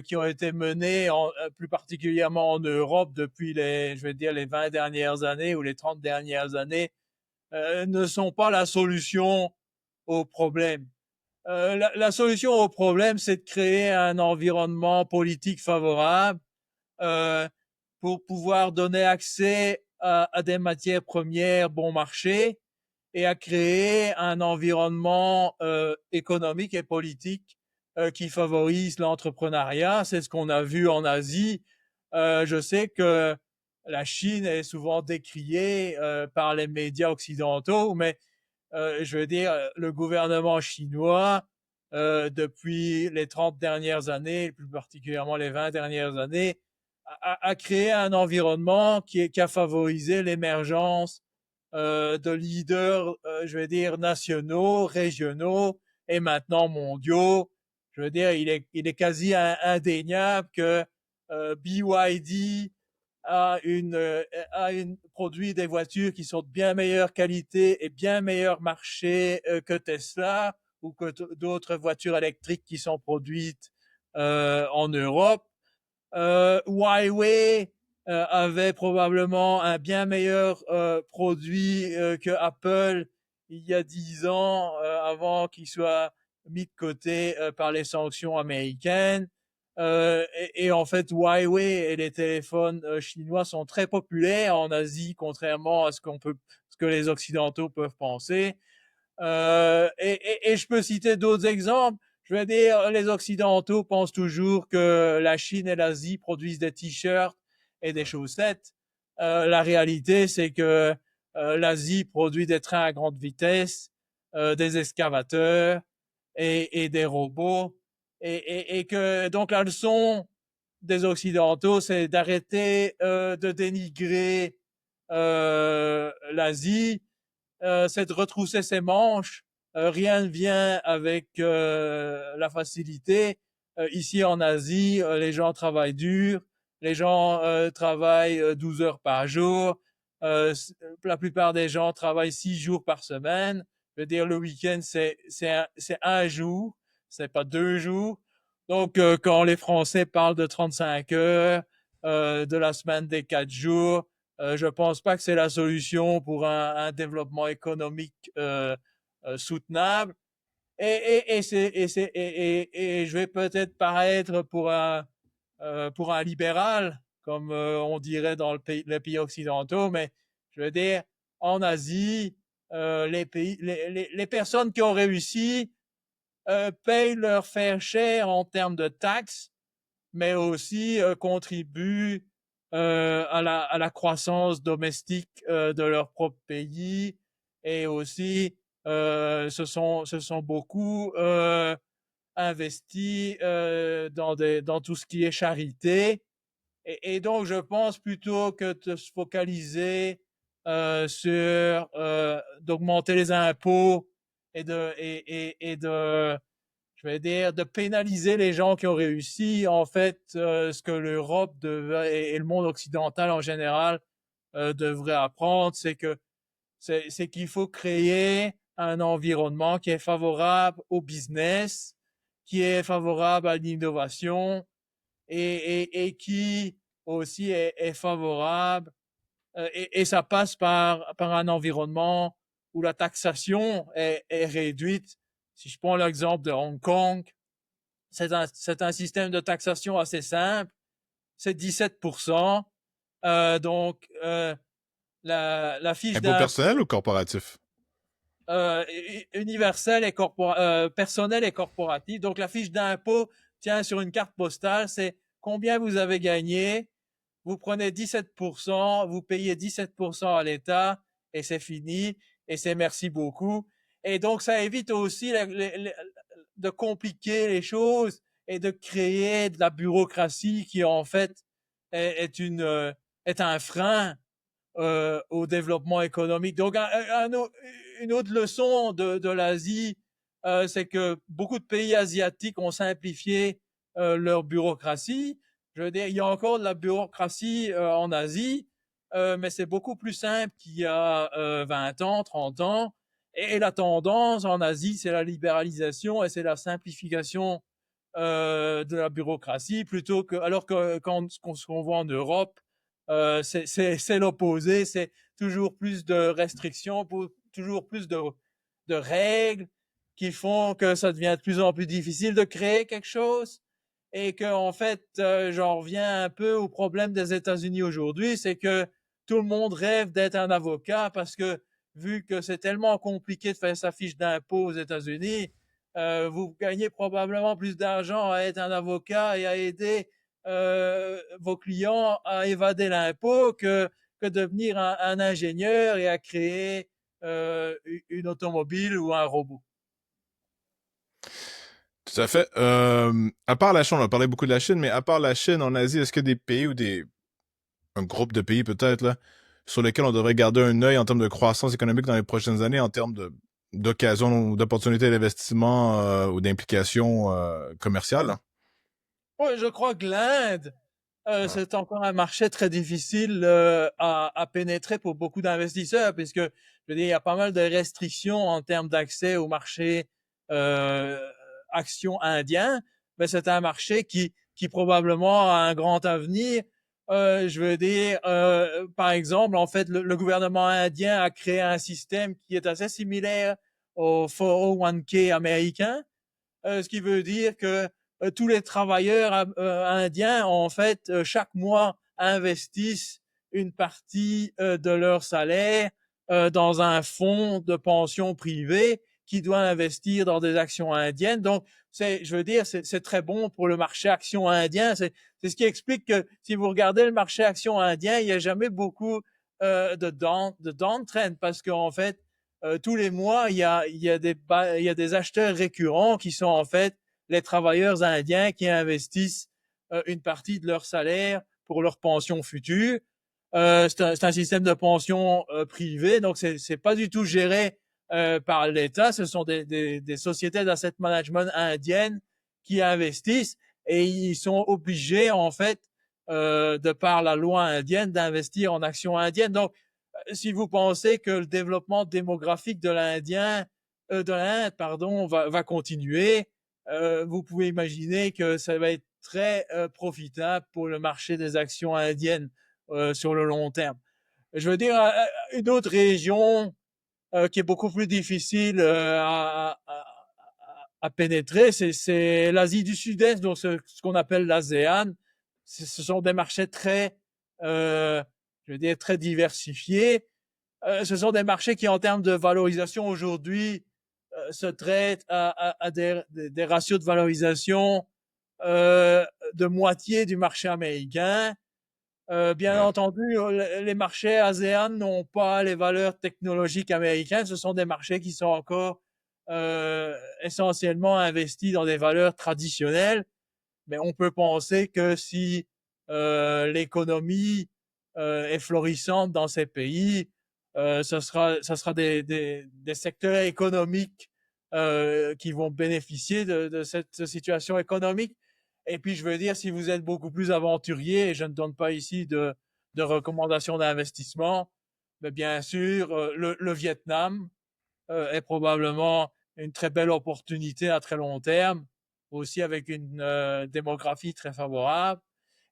qui ont été menées plus particulièrement en Europe depuis je vais dire, les 20 dernières années ou les 30 dernières années, ne sont pas la solution au problème. La solution au problème, c'est de créer un environnement politique favorable euh, pour pouvoir donner accès à des matières premières bon marché et à créer un environnement économique et politique qui favorise l'entrepreneuriat. C'est ce qu'on a vu en Asie. Je sais que la Chine est souvent décriée par les médias occidentaux, mais je veux dire, le gouvernement chinois, depuis les 30 dernières années, plus particulièrement les 20 dernières années, a créé un environnement qui a favorisé l'émergence de leaders, je veux dire, nationaux, régionaux et maintenant mondiaux. Je veux dire, il est quasi indéniable que BYD produit des voitures qui sont de bien meilleure qualité et bien meilleur marché que Tesla ou que d'autres voitures électriques qui sont produites en Europe. Huawei avait probablement un bien meilleur produit que Apple il y a 10 ans, avant qu'il soit mis de côté par les sanctions américaines. Et en fait, Huawei et les téléphones chinois sont très populaires en Asie, contrairement à ce que les Occidentaux peuvent penser. Et je peux citer d'autres exemples. Je veux dire, les Occidentaux pensent toujours que la Chine et l'Asie produisent des t-shirts et des chaussettes. La réalité, c'est que l'Asie produit des trains à grande vitesse, des excavateurs et des robots. Et que donc la leçon des Occidentaux, c'est d'arrêter de dénigrer l'Asie, c'est de retrousser ses manches. Rien ne vient avec la facilité. Ici en Asie, les gens travaillent dur, les gens travaillent 12 heures par jour. La plupart des gens travaillent 6 jours par semaine. Je veux dire, le week-end, c'est un jour. c'est pas 2 jours. Donc, quand les Français parlent de 35 heures, de la semaine des 4 jours, je pense pas que c'est la solution pour un développement économique soutenable. Et je vais peut-être paraître pour un libéral, comme on dirait dans les pays occidentaux, mais je veux dire, en Asie, les personnes qui ont réussi payent leur fair share en termes de taxes, mais aussi contribuent à la croissance domestique de leur propre pays, et aussi se sont beaucoup investis dans tout ce qui est charité. Et donc, je pense plutôt que de se focaliser sur d'augmenter les impôts et de, je vais dire, de pénaliser les gens qui ont réussi. En fait, ce que l'Europe et le monde occidental en général devrait apprendre, c'est qu'il faut créer un environnement qui est favorable au business, qui est favorable à l'innovation et qui aussi est favorable. Et ça passe par un environnement où la taxation est réduite. Si je prends l'exemple de Hong Kong, c'est un système de taxation assez simple. C'est 17%. Donc, la fiche Impôt d'impôt personnel ou corporatif? universelle et personnelle et corporative. Donc, la fiche d'impôt tient sur une carte postale, c'est combien vous avez gagné. Vous prenez 17%, vous payez 17% à l'État et c'est fini et c'est merci beaucoup. Et donc, ça évite aussi de compliquer les choses et de créer de la bureaucratie qui, en fait, est un frein au développement économique. Donc, une autre leçon de l'Asie, c'est que beaucoup de pays asiatiques ont simplifié leur bureaucratie. Je veux dire, il y a encore de la bureaucratie en Asie, mais c'est beaucoup plus simple qu'il y a 20 ans, 30 ans. Et la tendance en Asie, c'est la libéralisation et c'est la simplification de la bureaucratie, plutôt que, alors que quand ce qu'on voit en Europe, c'est l'opposé, c'est toujours plus de restrictions, toujours plus de règles qui font que ça devient de plus en plus difficile de créer quelque chose. Et que, en fait, j'en reviens un peu au problème des États-Unis aujourd'hui, c'est que tout le monde rêve d'être un avocat parce que, vu que c'est tellement compliqué de faire sa fiche d'impôt aux États-Unis, vous gagnez probablement plus d'argent à être un avocat et à aider vos clients à évader l'impôt que devenir un ingénieur et à créer une automobile ou un robot. Tout à fait. À part la Chine, on a parlé beaucoup de la Chine, mais à part la Chine, en Asie, est-ce qu'il y a des pays ou un groupe de pays peut-être, là, sur lesquels on devrait garder un œil en termes de croissance économique dans les prochaines années, en termes d'occasions ou d'opportunités d'investissement ou d'implication commerciale, là? Oui, je crois que l'Inde, Ah. c'est encore un marché très difficile à pénétrer pour beaucoup d'investisseurs, puisque je veux dire, il y a pas mal de restrictions en termes d'accès au marché euh, actions indien, mais c'est un marché qui probablement a un grand avenir. Je veux dire, par exemple, en fait, le gouvernement indien a créé un système qui est assez similaire au 401k américain, ce qui veut dire que tous les travailleurs indiens, en fait, chaque mois, investissent une partie de leur salaire dans un fonds de pension privé qui doit investir dans des actions indiennes. Donc, je veux dire, c'est très bon pour le marché action indien. C'est ce qui explique que si vous regardez le marché action indien, il n'y a jamais beaucoup de downtrend parce qu'en fait, tous les mois, il y a des acheteurs récurrents qui sont en fait les travailleurs indiens qui investissent une partie de leur salaire pour leur pension future. C'est un système de pension privé, donc c'est pas du tout géré par l'État. Ce sont des sociétés d'asset management indiennes qui investissent et ils sont obligés en fait de par la loi indienne d'investir en actions indiennes. Donc si vous pensez que le développement démographique de l'Inde, pardon, va continuer, vous pouvez imaginer que ça va être très profitable pour le marché des actions indiennes sur le long terme. Je veux dire, une autre région qui est beaucoup plus difficile à pénétrer, c'est l'Asie du Sud-Est, donc ce qu'on appelle l'ASEAN. Ce sont des marchés très, je veux dire, très diversifiés. Ce sont des marchés qui, en termes de valorisation aujourd'hui, se traitent à des ratios de valorisation de moitié du marché américain. Bien Ouais. entendu, les marchés ASEAN n'ont pas les valeurs technologiques américaines. Ce sont des marchés qui sont encore essentiellement investis dans des valeurs traditionnelles. Mais on peut penser que si l'économie est florissante dans ces pays, ça sera des secteurs économiques qui vont bénéficier de cette situation économique. Et puis, je veux dire, si vous êtes beaucoup plus aventurier, et je ne donne pas ici de recommandations d'investissement, mais bien sûr, le Vietnam est probablement une très belle opportunité à très long terme, aussi avec une démographie très favorable.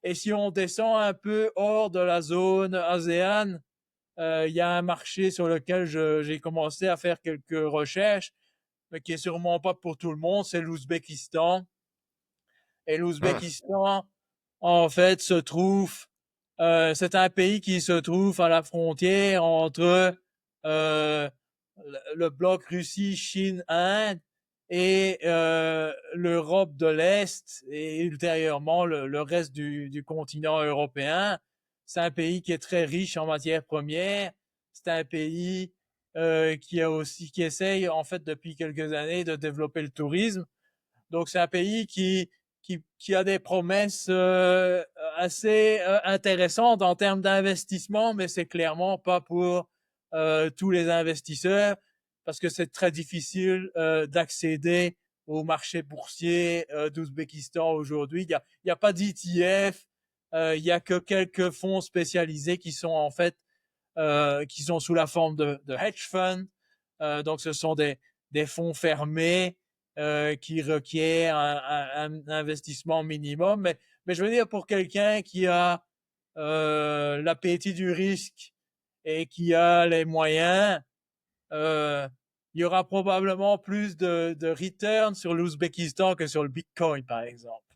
Et si on descend un peu hors de la zone ASEAN, il y a un marché sur lequel j'ai commencé à faire quelques recherches, mais qui est sûrement pas pour tout le monde, c'est l'Ouzbékistan. Et Hum. l'Ouzbékistan, en fait, c'est un pays qui se trouve à la frontière entre euh, le bloc Russie, Chine, Inde et l'Europe de l'Est et ultérieurement le reste du continent européen. C'est un pays qui est très riche en matières premières. C'est un pays qui essaye en fait depuis quelques années de développer le tourisme. Donc c'est un pays qui a des promesses assez intéressantes en termes d'investissement, mais c'est clairement pas pour tous les investisseurs parce que c'est très difficile d'accéder au marché boursier d'Ouzbékistan aujourd'hui. Il y a pas d'ETF, il y a que quelques fonds spécialisés qui sont en fait qui sont sous la forme de hedge funds. Donc ce sont des fonds fermés qui requiert un investissement minimum. Mais je veux dire, pour quelqu'un qui a l'appétit du risque et qui a les moyens, euh, il y aura probablement plus de return sur l'Ouzbékistan que sur le Bitcoin, par exemple.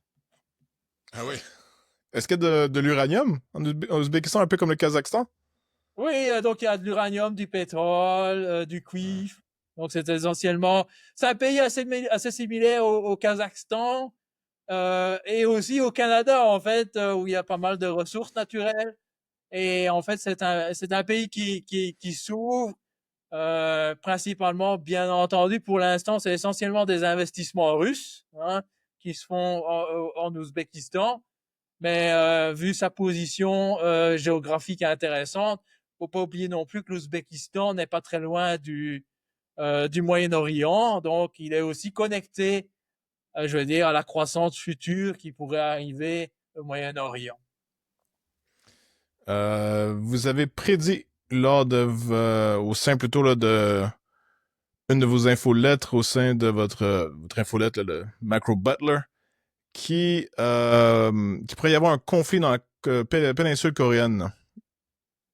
Ah oui. Est-ce qu'il y a de l'uranium en Ouzbékistan, un peu comme le Kazakhstan? Oui, donc il y a de l'uranium, du pétrole, du Hum. cuivre. Donc c'est un pays assez similaire au Kazakhstan, et aussi au Canada, en fait, où il y a pas mal de ressources naturelles. Et en fait, c'est un pays qui s'ouvre principalement, bien entendu, pour l'instant, c'est essentiellement des investissements russes hein, qui se font en Ouzbékistan. Mais vu sa position géographique intéressante, faut pas oublier non plus que l'Ouzbékistan n'est pas très loin du Moyen-Orient, donc il est aussi connecté je veux dire, à la croissance future qui pourrait arriver au Moyen-Orient. Vous avez prédit lors au sein plutôt là, de une de vos infolettres au sein de votre infolettre, là, le Macro Butler, qui pourrait y avoir un conflit dans la péninsule coréenne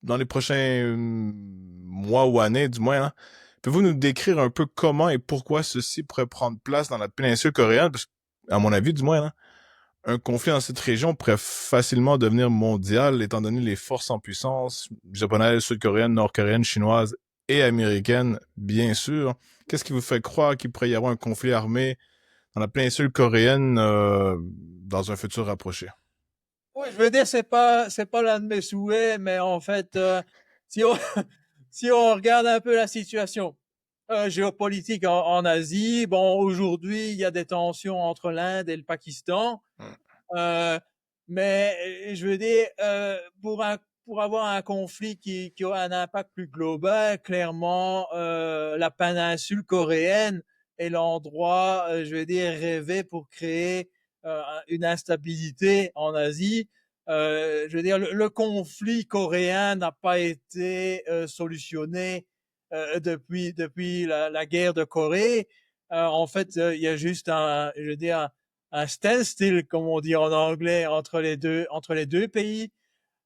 dans les prochains mois ou années, du moins. Hein. Pouvez-vous nous décrire un peu comment et pourquoi ceci pourrait prendre place dans la péninsule coréenne? Parce que, à mon avis, du moins, hein, un conflit dans cette région pourrait facilement devenir mondial, étant donné les forces en puissance, japonaises, sud-coréennes, nord-coréennes, chinoises et américaines, bien sûr. Qu'est-ce qui vous fait croire qu'il pourrait y avoir un conflit armé dans la péninsule coréenne dans un futur rapproché? Oui, je veux dire, c'est pas l'un de mes souhaits, mais en fait, si on, si on regarde un peu la situation géopolitique en Asie, bon, aujourd'hui, il y a des tensions entre l'Inde et le Pakistan. Euh, mais je veux dire, pour avoir un conflit qui aura un impact plus global, clairement, la péninsule coréenne est l'endroit, je veux dire, rêvé pour créer une instabilité en Asie. Je veux dire, le conflit coréen n'a pas été solutionné depuis la guerre de Corée. En fait, il y a juste je veux dire, un standstill, comme on dit en anglais, entre les deux pays.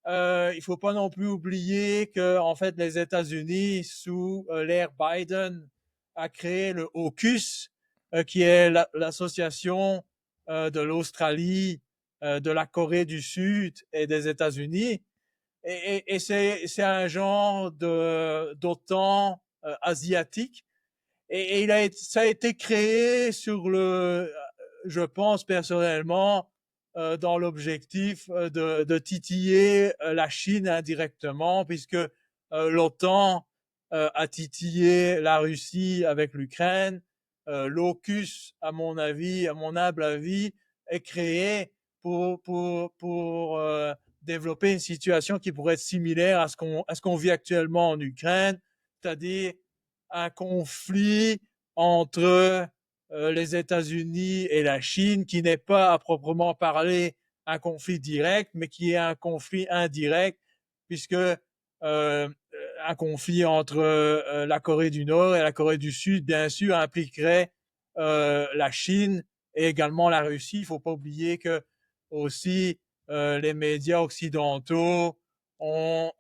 Il faut pas non plus oublier que, en fait, les États-Unis, sous l'ère Biden, a créé le AUKUS, qui est l'association de l'Australie, de la Corée du Sud et des États-Unis. Et c'est un genre d'OTAN asiatique. Et ça a été créé je pense personnellement, dans l'objectif de titiller la Chine indirectement, puisque l'OTAN a titillé la Russie avec l'Ukraine. L'AUKUS, à mon avis, à mon humble avis, est créé pour développer une situation qui pourrait être similaire à ce qu'on vit actuellement en Ukraine, c'est-à-dire un conflit entre les États-Unis et la Chine, qui n'est pas à proprement parler un conflit direct, mais qui est un conflit indirect, puisque un conflit entre la Corée du Nord et la Corée du Sud, bien sûr, impliquerait la Chine et également la Russie. Il ne faut pas oublier que aussi les médias occidentaux ont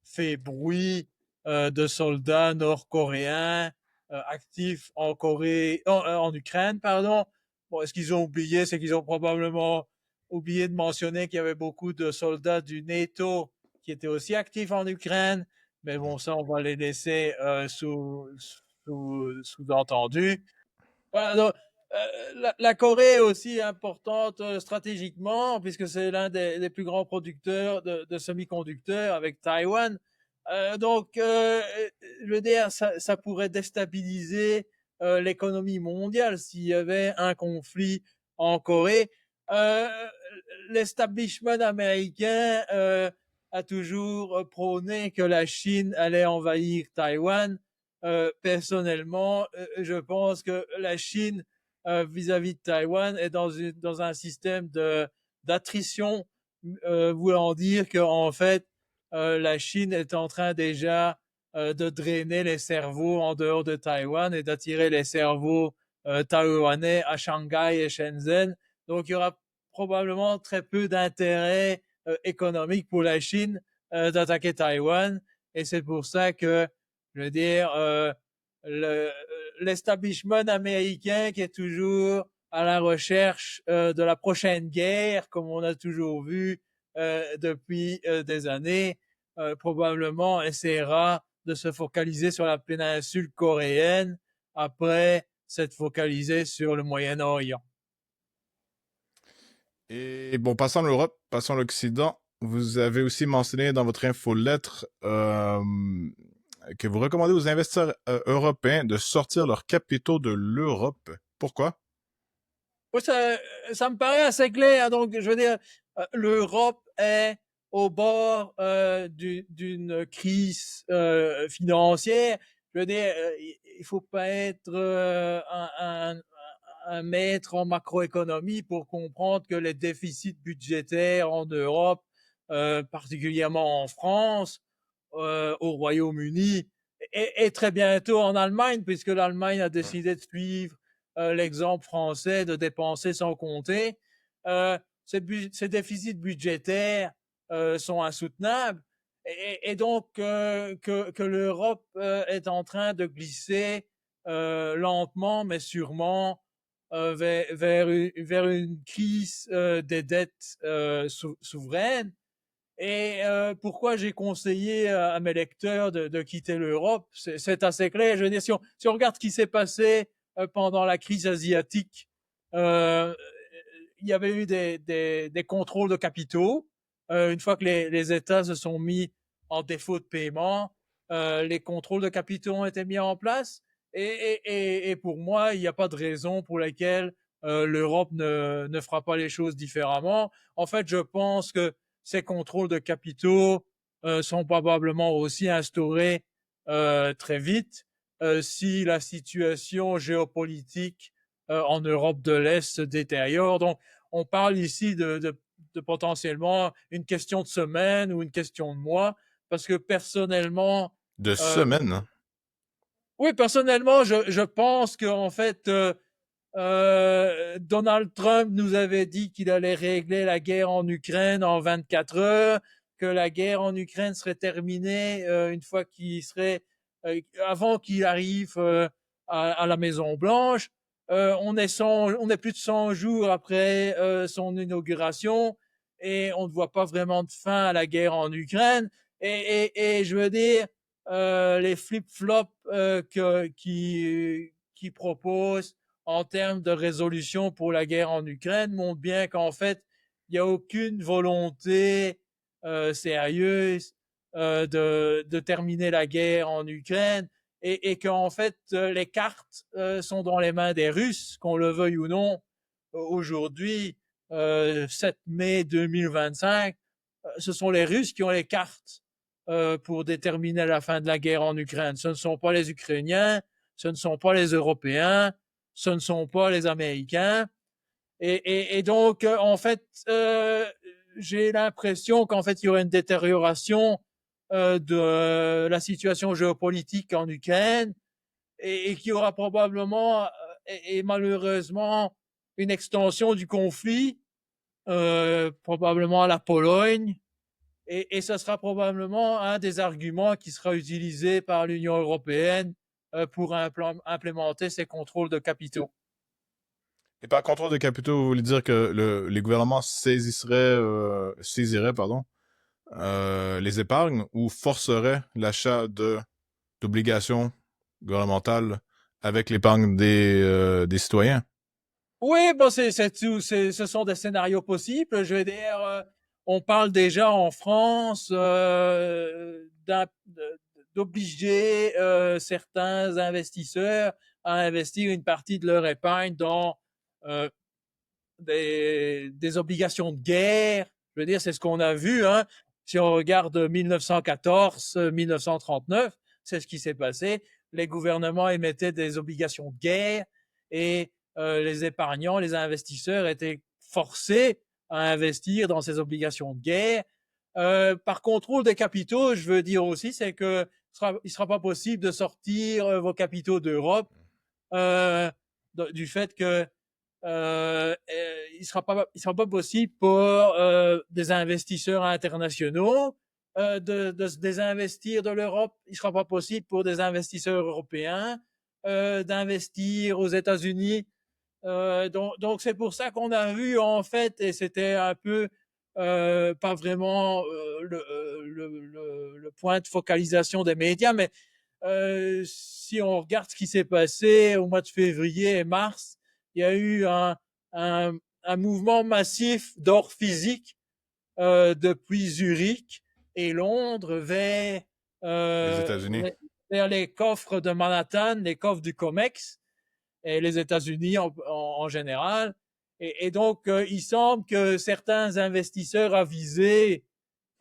fait bruit de soldats nord-coréens actifs en en Ukraine, pardon. Bon, ce qu'ils ont oublié, c'est qu'ils ont probablement oublié de mentionner qu'il y avait beaucoup de soldats du NATO qui étaient aussi actifs en Ukraine. Mais bon, ça, on va les laisser sous-entendu. Voilà, donc, la Corée est aussi importante stratégiquement, puisque c'est l'un des plus grands producteurs de semi-conducteurs avec Taïwan. Donc, je veux dire, ça pourrait déstabiliser l'économie mondiale s'il y avait un conflit en Corée. Euh, L'establishment américain a toujours prôné que la Chine allait envahir Taïwan. Personnellement, je pense que la Chine, vis-à-vis de Taïwan, est dans un système d'attrition, voulant dire qu'en fait, la Chine est en train déjà de drainer les cerveaux en dehors de Taïwan et d'attirer les cerveaux taïwanais à Shanghai et Shenzhen. Donc, il y aura probablement très peu d'intérêt économique pour la Chine d'attaquer Taïwan. Et c'est pour ça que, je veux dire, l'establishment américain qui est toujours à la recherche de la prochaine guerre, comme on a toujours vu depuis des années, probablement essaiera de se focaliser sur la péninsule coréenne après s'être focalisé sur le Moyen-Orient. Et bon, passons à l'Europe, passons à l'Occident. Vous avez aussi mentionné dans votre infolettre que vous recommandez aux investisseurs européens de sortir leurs capitaux de l'Europe. Pourquoi? Oui, ça me paraît assez clair. Donc, je veux dire, l'Europe est au bord d'une crise financière. Je veux dire, il faut pas être un maître en macroéconomie pour comprendre que les déficits budgétaires en Europe, particulièrement en France, au Royaume-Uni, et très bientôt en Allemagne, puisque l'Allemagne a décidé de suivre l'exemple français de dépenser sans compter. Ces déficits budgétaires sont insoutenables, et donc que l'Europe est en train de glisser lentement mais sûrement vers une crise des dettes souveraines. Et pourquoi j'ai conseillé à mes lecteurs de quitter l'Europe, c'est assez clair. Je veux dire, si on regarde ce qui s'est passé pendant la crise asiatique, euh, il y avait eu des contrôles de capitaux. Une fois que les États se sont mis en défaut de paiement, les contrôles de capitaux ont été mis en place. Et pour moi, il n'y a pas de raison pour laquelle l'Europe ne fera pas les choses différemment. En fait, je pense que ces contrôles de capitaux sont probablement aussi instaurés très vite si la situation géopolitique en Europe de l'Est se détériore. Donc, on parle ici de potentiellement une question de semaine ou une question de mois, parce que personnellement, De euh, semaines, hein? Oui, personnellement, je pense qu'en fait, Donald Trump nous avait dit qu'il allait régler la guerre en Ukraine en 24 heures, que la guerre en Ukraine serait terminée une fois qu'il serait, avant qu'il arrive à la Maison Blanche. On est plus de 100 jours après son inauguration et on ne voit pas vraiment de fin à la guerre en Ukraine. Et je veux dire, les flip-flops qui proposent en termes de résolution pour la guerre en Ukraine montre bien qu'en fait, il n'y a aucune volonté sérieuse de terminer la guerre en Ukraine et qu'en fait, les cartes sont dans les mains des Russes, qu'on le veuille ou non. Aujourd'hui, 7 mai 2025, ce sont les Russes qui ont les cartes pour déterminer la fin de la guerre en Ukraine. Ce ne sont pas les Ukrainiens, ce ne sont pas les Européens, ce ne sont pas les Américains. Et donc, en fait, j'ai l'impression qu'en fait, il y aurait une détérioration de la situation géopolitique en Ukraine et qu'il y aura probablement et malheureusement une extension du conflit, probablement à la Pologne. Et ce sera probablement un des arguments qui sera utilisé par l'Union européenne pour implémenter ces contrôles de capitaux. Et par contrôle de capitaux, vous voulez dire que les gouvernements saisiraient, pardon, les épargnes ou forceraient l'achat d'obligations gouvernementales avec l'épargne des citoyens? Oui, bon, ce sont des scénarios possibles. Je veux dire, on parle déjà en France d'obliger certains investisseurs à investir une partie de leur épargne dans euh, des obligations de guerre. Je veux dire, c'est ce qu'on a vu. Hein. Si on regarde 1914, 1939, c'est ce qui s'est passé. Les gouvernements émettaient des obligations de guerre et les épargnants, les investisseurs étaient forcés à investir dans ces obligations de guerre. Par contrôle des capitaux, je veux dire aussi, c'est que il sera pas possible de sortir vos capitaux d'Europe du fait que il sera pas possible pour des investisseurs internationaux de se désinvestir de l'Europe. Il sera pas possible pour des investisseurs européens d'investir aux États-Unis. Donc c'est pour ça qu'on a vu en fait, et c'était un peu pas vraiment le point de focalisation des médias, mais si on regarde ce qui s'est passé au mois de février et mars, il y a eu un, un mouvement massif d'or physique depuis Zurich et Londres Les États-Unis. vers les coffres de Manhattan, les coffres du COMEX et les États-Unis en général. Et donc, il semble que certains investisseurs avisés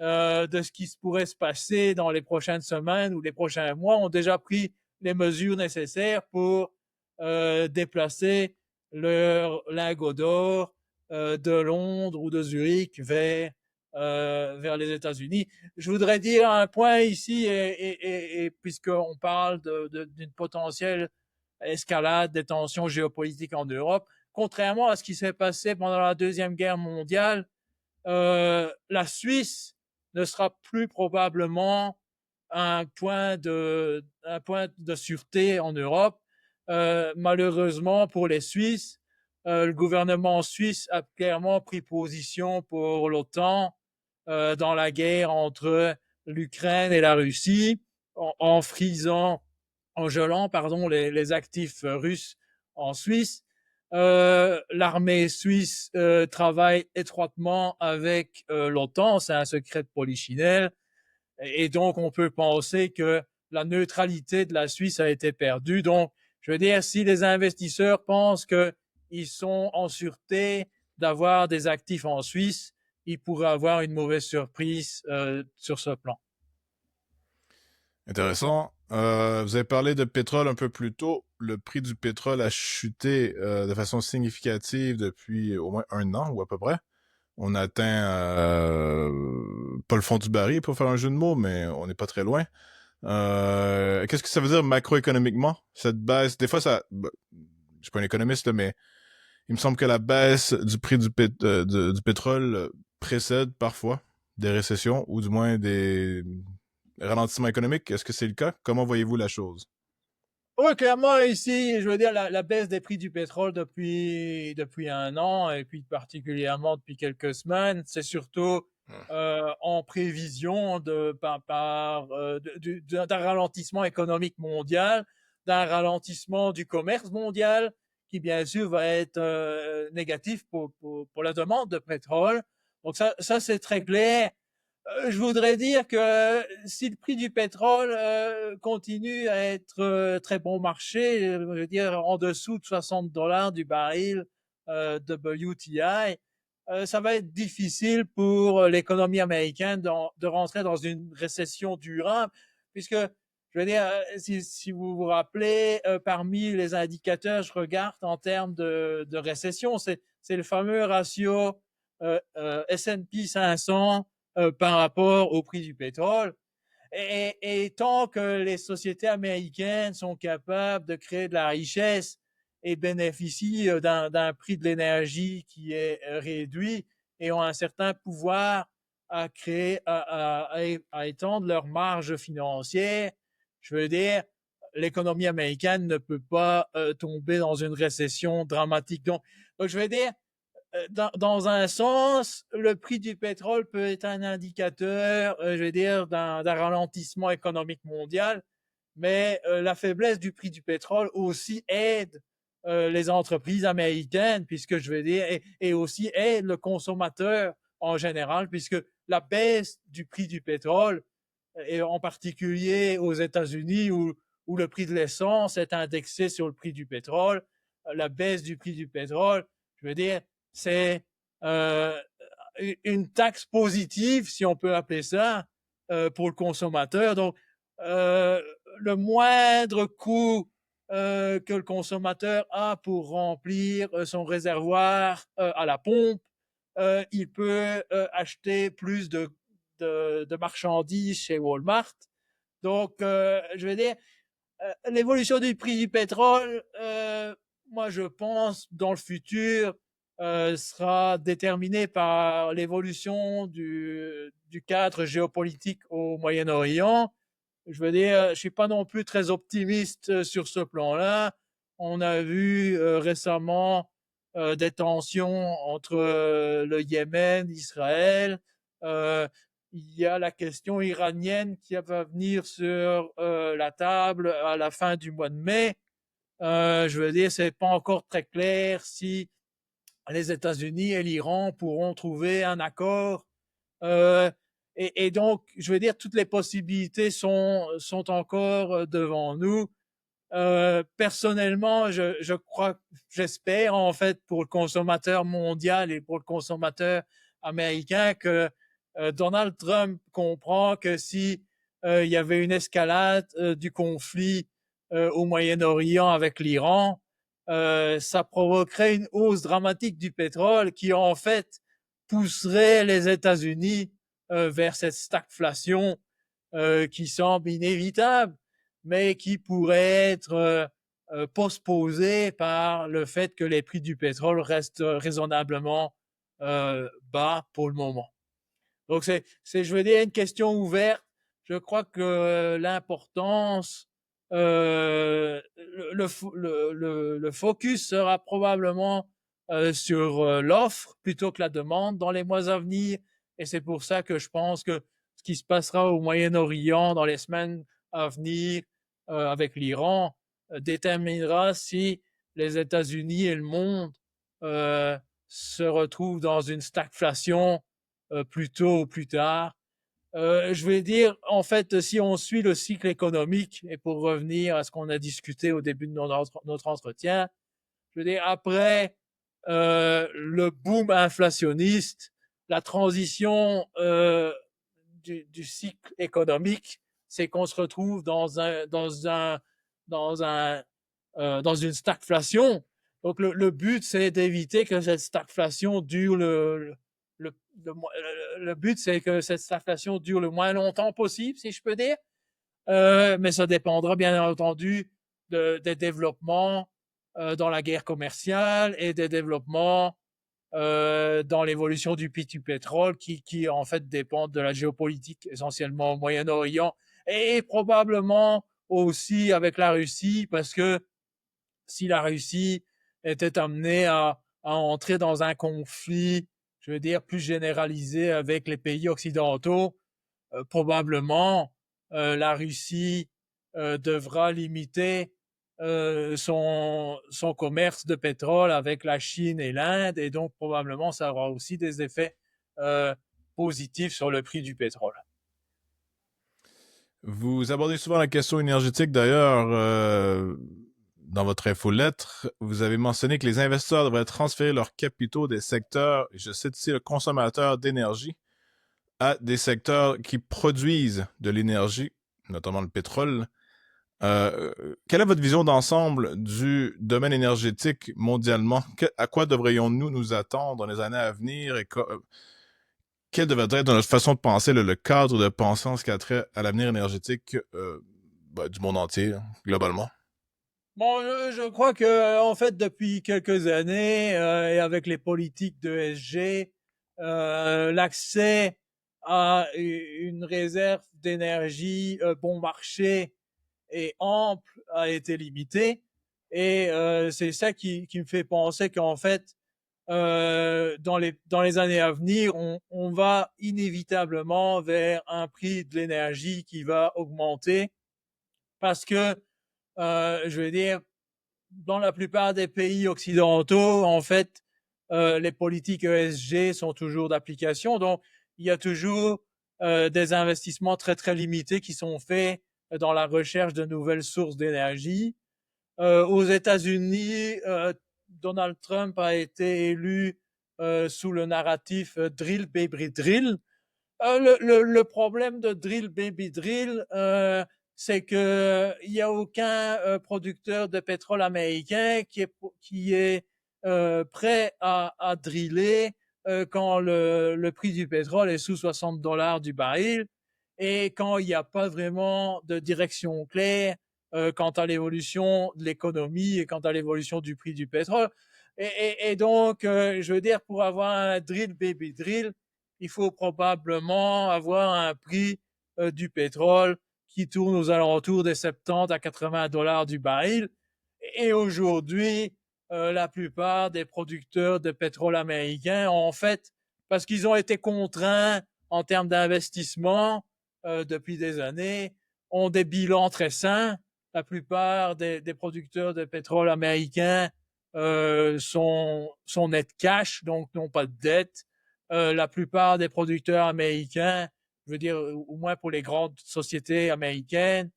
de ce qui pourrait se passer dans les prochaines semaines ou les prochains mois ont déjà pris les mesures nécessaires pour déplacer leur lingot d'or de Londres ou de Zurich vers les États-Unis. Je voudrais dire un point ici, et puisqu'on parle d'une potentielle escalade des tensions géopolitiques en Europe, contrairement à ce qui s'est passé pendant la Deuxième Guerre mondiale, la Suisse ne sera plus probablement un point de sûreté en Europe. Malheureusement pour les Suisses, le gouvernement suisse a clairement pris position pour l'OTAN dans la guerre entre l'Ukraine et la Russie, en frisant, en gelant, pardon, les actifs russes en Suisse. L'armée suisse travaille étroitement avec l'OTAN, c'est un secret de polichinelle, et donc on peut penser que la neutralité de la Suisse a été perdue. Donc, je veux dire, si les investisseurs pensent qu'ils sont en sûreté d'avoir des actifs en Suisse, ils pourraient avoir une mauvaise surprise sur ce plan. Intéressant. Vous avez parlé de pétrole un peu plus tôt. Le prix du pétrole a chuté de façon significative depuis au moins un an ou à peu près. On atteint pas le fond du baril pour faire un jeu de mots, mais on n'est pas très loin. Qu'est-ce que ça veut dire macroéconomiquement? Cette baisse, des fois, je suis pas un économiste, là, mais il me semble que la baisse du prix du pétrole précède parfois des récessions ou du moins des ralentissements économiques. Est-ce que c'est le cas? Comment voyez-vous la chose? Oui, clairement, ici, je veux dire, la baisse des prix du pétrole depuis un an, et puis particulièrement depuis quelques semaines, c'est surtout en prévision d'un ralentissement économique mondial, d'un ralentissement du commerce mondial, qui bien sûr va être négatif pour la demande de pétrole. Donc ça c'est très clair. Je voudrais dire que si le prix du pétrole continue à être très bon marché, je veux dire en dessous de $60 du baril WTI, ça va être difficile pour l'économie américaine de rentrer dans une récession durable, puisque, je veux dire, si vous vous rappelez, parmi les indicateurs, je regarde en termes de récession, c'est le fameux ratio S&P 500 par rapport au prix du pétrole. Et tant que les sociétés américaines sont capables de créer de la richesse et bénéficient d'un prix de l'énergie qui est réduit et ont un certain pouvoir à créer, à étendre leurs marges financières, je veux dire, l'économie américaine ne peut pas tomber dans une récession dramatique. Donc je veux dire, dans un sens, le prix du pétrole peut être un indicateur, je vais dire, d'un ralentissement économique mondial, mais la faiblesse du prix du pétrole aussi aide les entreprises américaines, puisque je vais dire, et aussi aide le consommateur en général, puisque la baisse du prix du pétrole, et en particulier aux États-Unis où le prix de l'essence est indexé sur le prix du pétrole, la baisse du prix du pétrole, je veux dire, c'est une taxe positive, si on peut appeler ça, pour le consommateur. Donc, le moindre coût que le consommateur a pour remplir son réservoir à la pompe, il peut acheter plus de marchandises chez Walmart. Donc, je veux dire, l'évolution du prix du pétrole, moi je pense dans le futur sera déterminée par l'évolution du cadre géopolitique au Moyen-Orient. Je veux dire, je suis pas non plus très optimiste sur ce plan-là. On a vu récemment des tensions entre le Yémen, Israël. Euh, il y a la question iranienne qui va venir sur la table à la fin du mois de mai. Je veux dire, c'est pas encore très clair si les États-Unis et l'Iran pourront trouver un accord. Euh, et donc, je veux dire, toutes les possibilités sont encore devant nous. Personnellement, je crois, j'espère en fait pour le consommateur mondial et pour le consommateur américain que Donald Trump comprend que si il y avait une escalade du conflit au Moyen-Orient avec l'Iran, ça provoquerait une hausse dramatique du pétrole qui en fait pousserait les États-Unis vers cette stagflation qui semble inévitable, mais qui pourrait être postposée par le fait que les prix du pétrole restent raisonnablement bas pour le moment. Donc je veux dire, une question ouverte. Je crois que l'importance, le focus sera probablement sur l'offre plutôt que la demande dans les mois à venir. Et c'est pour ça que je pense que ce qui se passera au Moyen-Orient dans les semaines à venir avec l'Iran déterminera si les États-Unis et le monde se retrouvent dans une stagflation plus tôt ou plus tard. Je vais dire, en fait, si on suit le cycle économique, et pour revenir à ce qu'on a discuté au début de notre entretien, je veux dire, après le boom inflationniste, la transition du cycle économique, c'est qu'on se retrouve dans une stagflation. Donc le but, c'est d'éviter que cette stagflation dure le, le, le but, c'est que cette stagflation dure le moins longtemps possible, si je peux dire. mais ça dépendra bien entendu des développements dans la guerre commerciale et des développements dans l'évolution du prix du pétrole qui en fait dépendent de la géopolitique essentiellement au Moyen-Orient et probablement aussi avec la Russie parce que si la Russie était amenée à entrer dans un conflit, je veux dire, plus généralisé avec les pays occidentaux, probablement la Russie devra limiter son commerce de pétrole avec la Chine et l'Inde, et donc probablement ça aura aussi des effets euh, positifs sur le prix du pétrole. Vous abordez souvent la question énergétique d'ailleurs dans votre infolettre. Vous avez mentionné que les investisseurs devraient transférer leurs capitaux des secteurs, je cite ici, le consommateur d'énergie, à des secteurs qui produisent de l'énergie, notamment le pétrole. Quelle est votre vision d'ensemble du domaine énergétique mondialement? À quoi devrions-nous nous attendre dans les années à venir et quelle devrait être dans notre façon de penser, le cadre de pensée en ce qui a trait à l'avenir énergétique du monde entier, globalement? Bon, je crois que en fait depuis quelques années et avec les politiques de SG, l'accès à une réserve d'énergie bon marché et ample a été limité. Et c'est ça qui me fait penser qu'en fait, dans les années à venir, on va inévitablement vers un prix de l'énergie qui va augmenter parce que, je veux dire, dans la plupart des pays occidentaux, en fait, les politiques ESG sont toujours d'application. Donc, il y a toujours des investissements très, très limités qui sont faits dans la recherche de nouvelles sources d'énergie. Aux États-Unis, Donald Trump a été élu sous le narratif Drill Baby Drill. Le problème de Drill Baby Drill, c'est que il y a aucun producteur de pétrole américain qui est prêt à driller quand le prix du pétrole est sous $60 du baril et quand il n'y a pas vraiment de direction claire quant à l'évolution de l'économie et quant à l'évolution du prix du pétrole. Et donc, je veux dire, pour avoir un drill baby drill, il faut probablement avoir un prix du pétrole qui tourne aux alentours des 70 à $80 du baril. Et aujourd'hui, la plupart des producteurs de pétrole américains, en fait, parce qu'ils ont été contraints en termes d'investissement depuis des années, ont des bilans très sains. La plupart des producteurs de pétrole américains sont net cash, donc n'ont pas de dette. La plupart des producteurs américains, je veux dire, au moins pour les grandes sociétés américaines,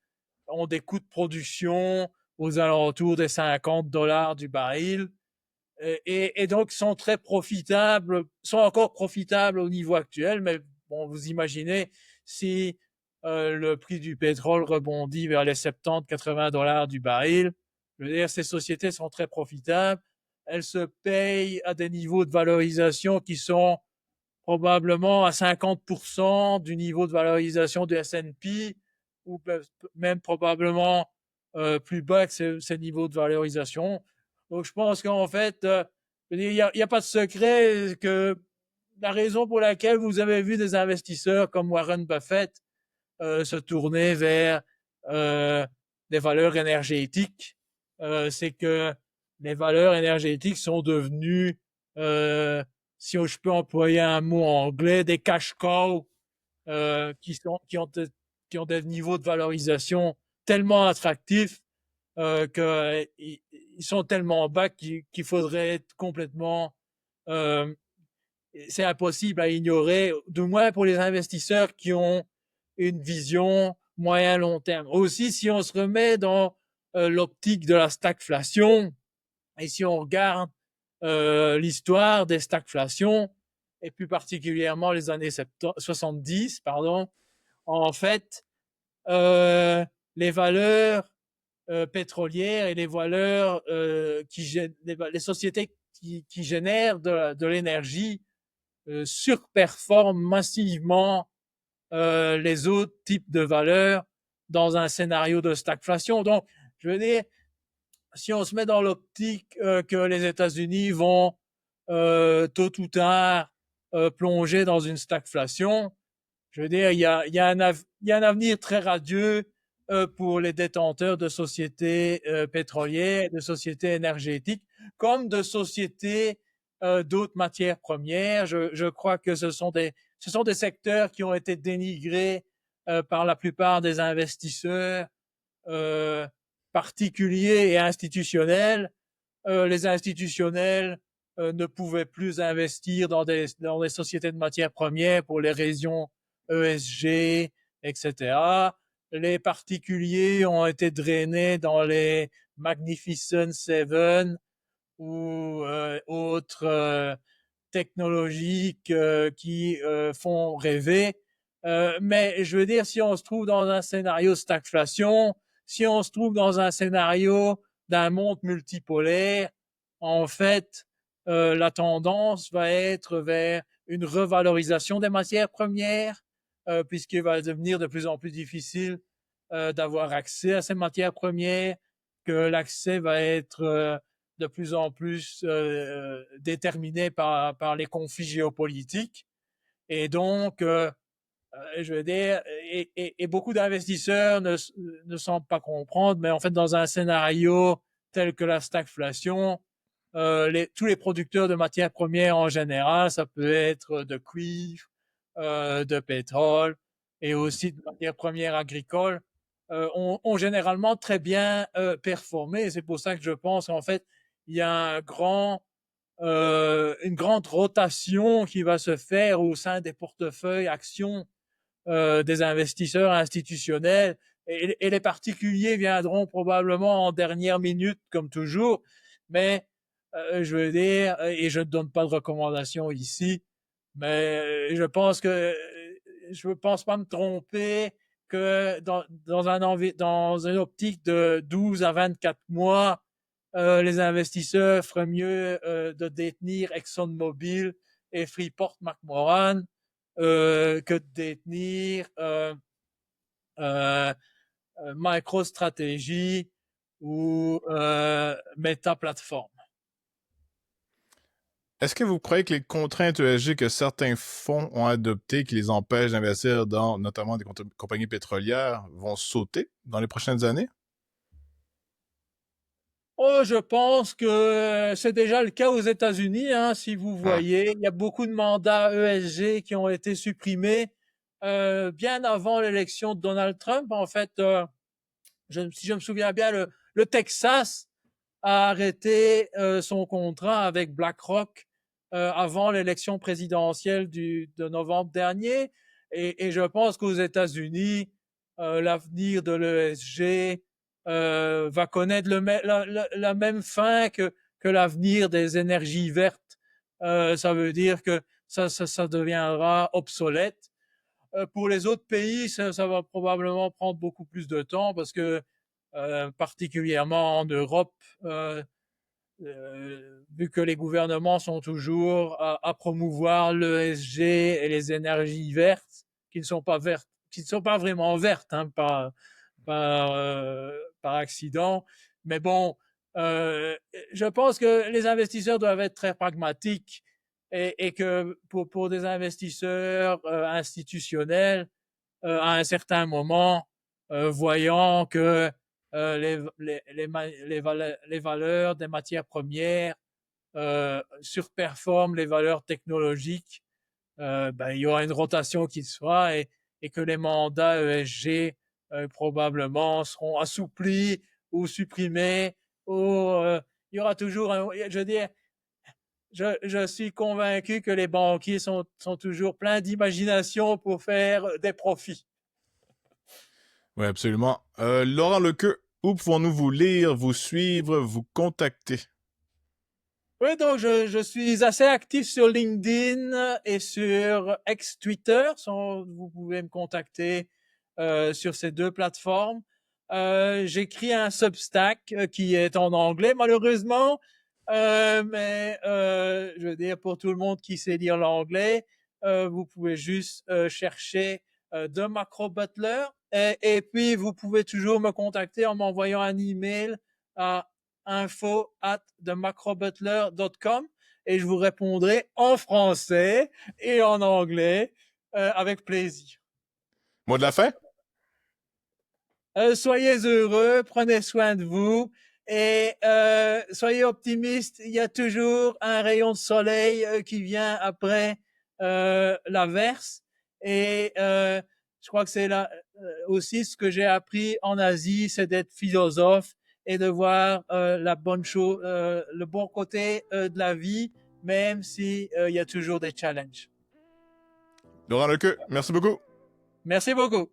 ont des coûts de production aux alentours des $50 du baril. Et donc sont très profitables, sont encore profitables au niveau actuel, mais bon, vous imaginez si le prix du pétrole rebondit vers les 70-80 $ du baril, je veux dire, ces sociétés sont très profitables, elles se payent à des niveaux de valorisation qui sont probablement à 50% du niveau de valorisation du S&P ou même probablement plus bas que ces niveaux de valorisation. Donc je pense qu'en fait, il n'y a pas de secret que la raison pour laquelle vous avez vu des investisseurs comme Warren Buffett se tourner vers euh, des valeurs énergétiques, c'est que les valeurs énergétiques sont devenues, si je peux employer un mot anglais, des cash cows qui ont des niveaux de valorisation tellement attractifs qu'ils sont tellement bas qu'il faudrait être complètement c'est impossible à ignorer, du moins pour les investisseurs qui ont une vision moyen-long terme. Aussi, si on se remet dans l'optique de la stagflation, et si on regarde l'histoire des stagflations, et plus particulièrement les années 70, pardon, en fait, euh, les valeurs pétrolières et les valeurs les sociétés qui génèrent de l'énergie surperforment massivement les autres types de valeurs dans un scénario de stagflation. Donc, je veux dire, si on se met dans l'optique que les États-Unis vont tôt ou tard plonger dans une stagflation, je veux dire, il y a un avenir très radieux pour les détenteurs de sociétés pétrolières, de sociétés énergétiques, comme de sociétés d'autres matières premières. Je crois que ce sont des secteurs qui ont été dénigrés par la plupart des investisseurs particuliers et institutionnels. Les institutionnels ne pouvaient plus investir dans des sociétés de matières premières pour les raisons ESG, etc. Les particuliers ont été drainés dans les Magnificent Seven ou autres technologiques qui font rêver. Mais je veux dire, si on se trouve dans un scénario stagflation, si on se trouve dans un scénario d'un monde multipolaire, en fait, la tendance va être vers une revalorisation des matières premières, puisqu'il va devenir de plus en plus difficile d'avoir accès à ces matières premières, que l'accès va être de plus en plus déterminé par les conflits géopolitiques. Et donc, je veux dire, et beaucoup d'investisseurs ne semblent pas comprendre, mais en fait, dans un scénario tel que la stagflation, tous les producteurs de matières premières en général, ça peut être de cuivre, de pétrole et aussi de matières premières agricoles, ont généralement très bien performé. Et c'est pour ça que je pense qu'en fait, il y a une grande rotation qui va se faire au sein des portefeuilles actions des investisseurs institutionnels, et les particuliers viendront probablement en dernière minute comme toujours, mais je veux dire, et je ne donne pas de recommandations ici, mais je pense pas me tromper que dans une optique de 12 à 24 mois, les investisseurs feraient mieux de détenir ExxonMobil et Freeport-McMoRan que de détenir MicroStrategy ou Meta Platform. Est-ce que vous croyez que les contraintes ESG que certains fonds ont adoptées qui les empêchent d'investir dans notamment des compagnies pétrolières vont sauter dans les prochaines années? Oh, je pense que c'est déjà le cas aux États-Unis. Hein, si vous voyez, il y a beaucoup de mandats ESG qui ont été supprimés bien avant l'élection de Donald Trump. En fait, si je me souviens bien, le Texas a arrêté son contrat avec BlackRock avant l'élection présidentielle de novembre dernier. Et je pense qu'aux États-Unis, l'avenir de l'ESG va connaître la même fin que l'avenir des énergies vertes. Ça veut dire que ça deviendra obsolète. Pour les autres pays, ça va probablement prendre beaucoup plus de temps parce que particulièrement en Europe, vu que les gouvernements sont toujours à promouvoir l'ESG et les énergies vertes, qui ne sont pas vertes, qui ne sont pas vraiment vertes, hein, par accident. Mais bon, je pense que les investisseurs doivent être très pragmatiques et que pour des investisseurs institutionnels, à un certain moment, voyant que les valeurs des matières premières surperforment les valeurs technologiques, il y aura une rotation qui se fera et que les mandats ESG probablement seront assouplis ou supprimés. Ou il y aura toujours je veux dire, je suis convaincu que les banquiers sont toujours pleins d'imagination pour faire des profits. Oui, absolument. Laurent Lequeux, où pouvons-nous vous lire, vous suivre, vous contacter? Oui, donc je suis assez actif sur LinkedIn et sur ex-Twitter. Vous pouvez me contacter sur ces deux plateformes. J'écris un Substack qui est en anglais, malheureusement. Mais je veux dire, pour tout le monde qui sait lire l'anglais, vous pouvez juste chercher The Macro Butler, Et puis, vous pouvez toujours me contacter en m'envoyant un email à info@themacrobutler.com et je vous répondrai en français et en anglais avec plaisir. Mot de la fin? Soyez heureux, prenez soin de vous et soyez optimistes. Il y a toujours un rayon de soleil qui vient après l'averse. Et je crois que c'est là aussi ce que j'ai appris en Asie, c'est d'être philosophe et de voir la bonne chose, le bon côté de la vie, même si il y a toujours des challenges. Laurent Lequeux, merci beaucoup. Merci beaucoup.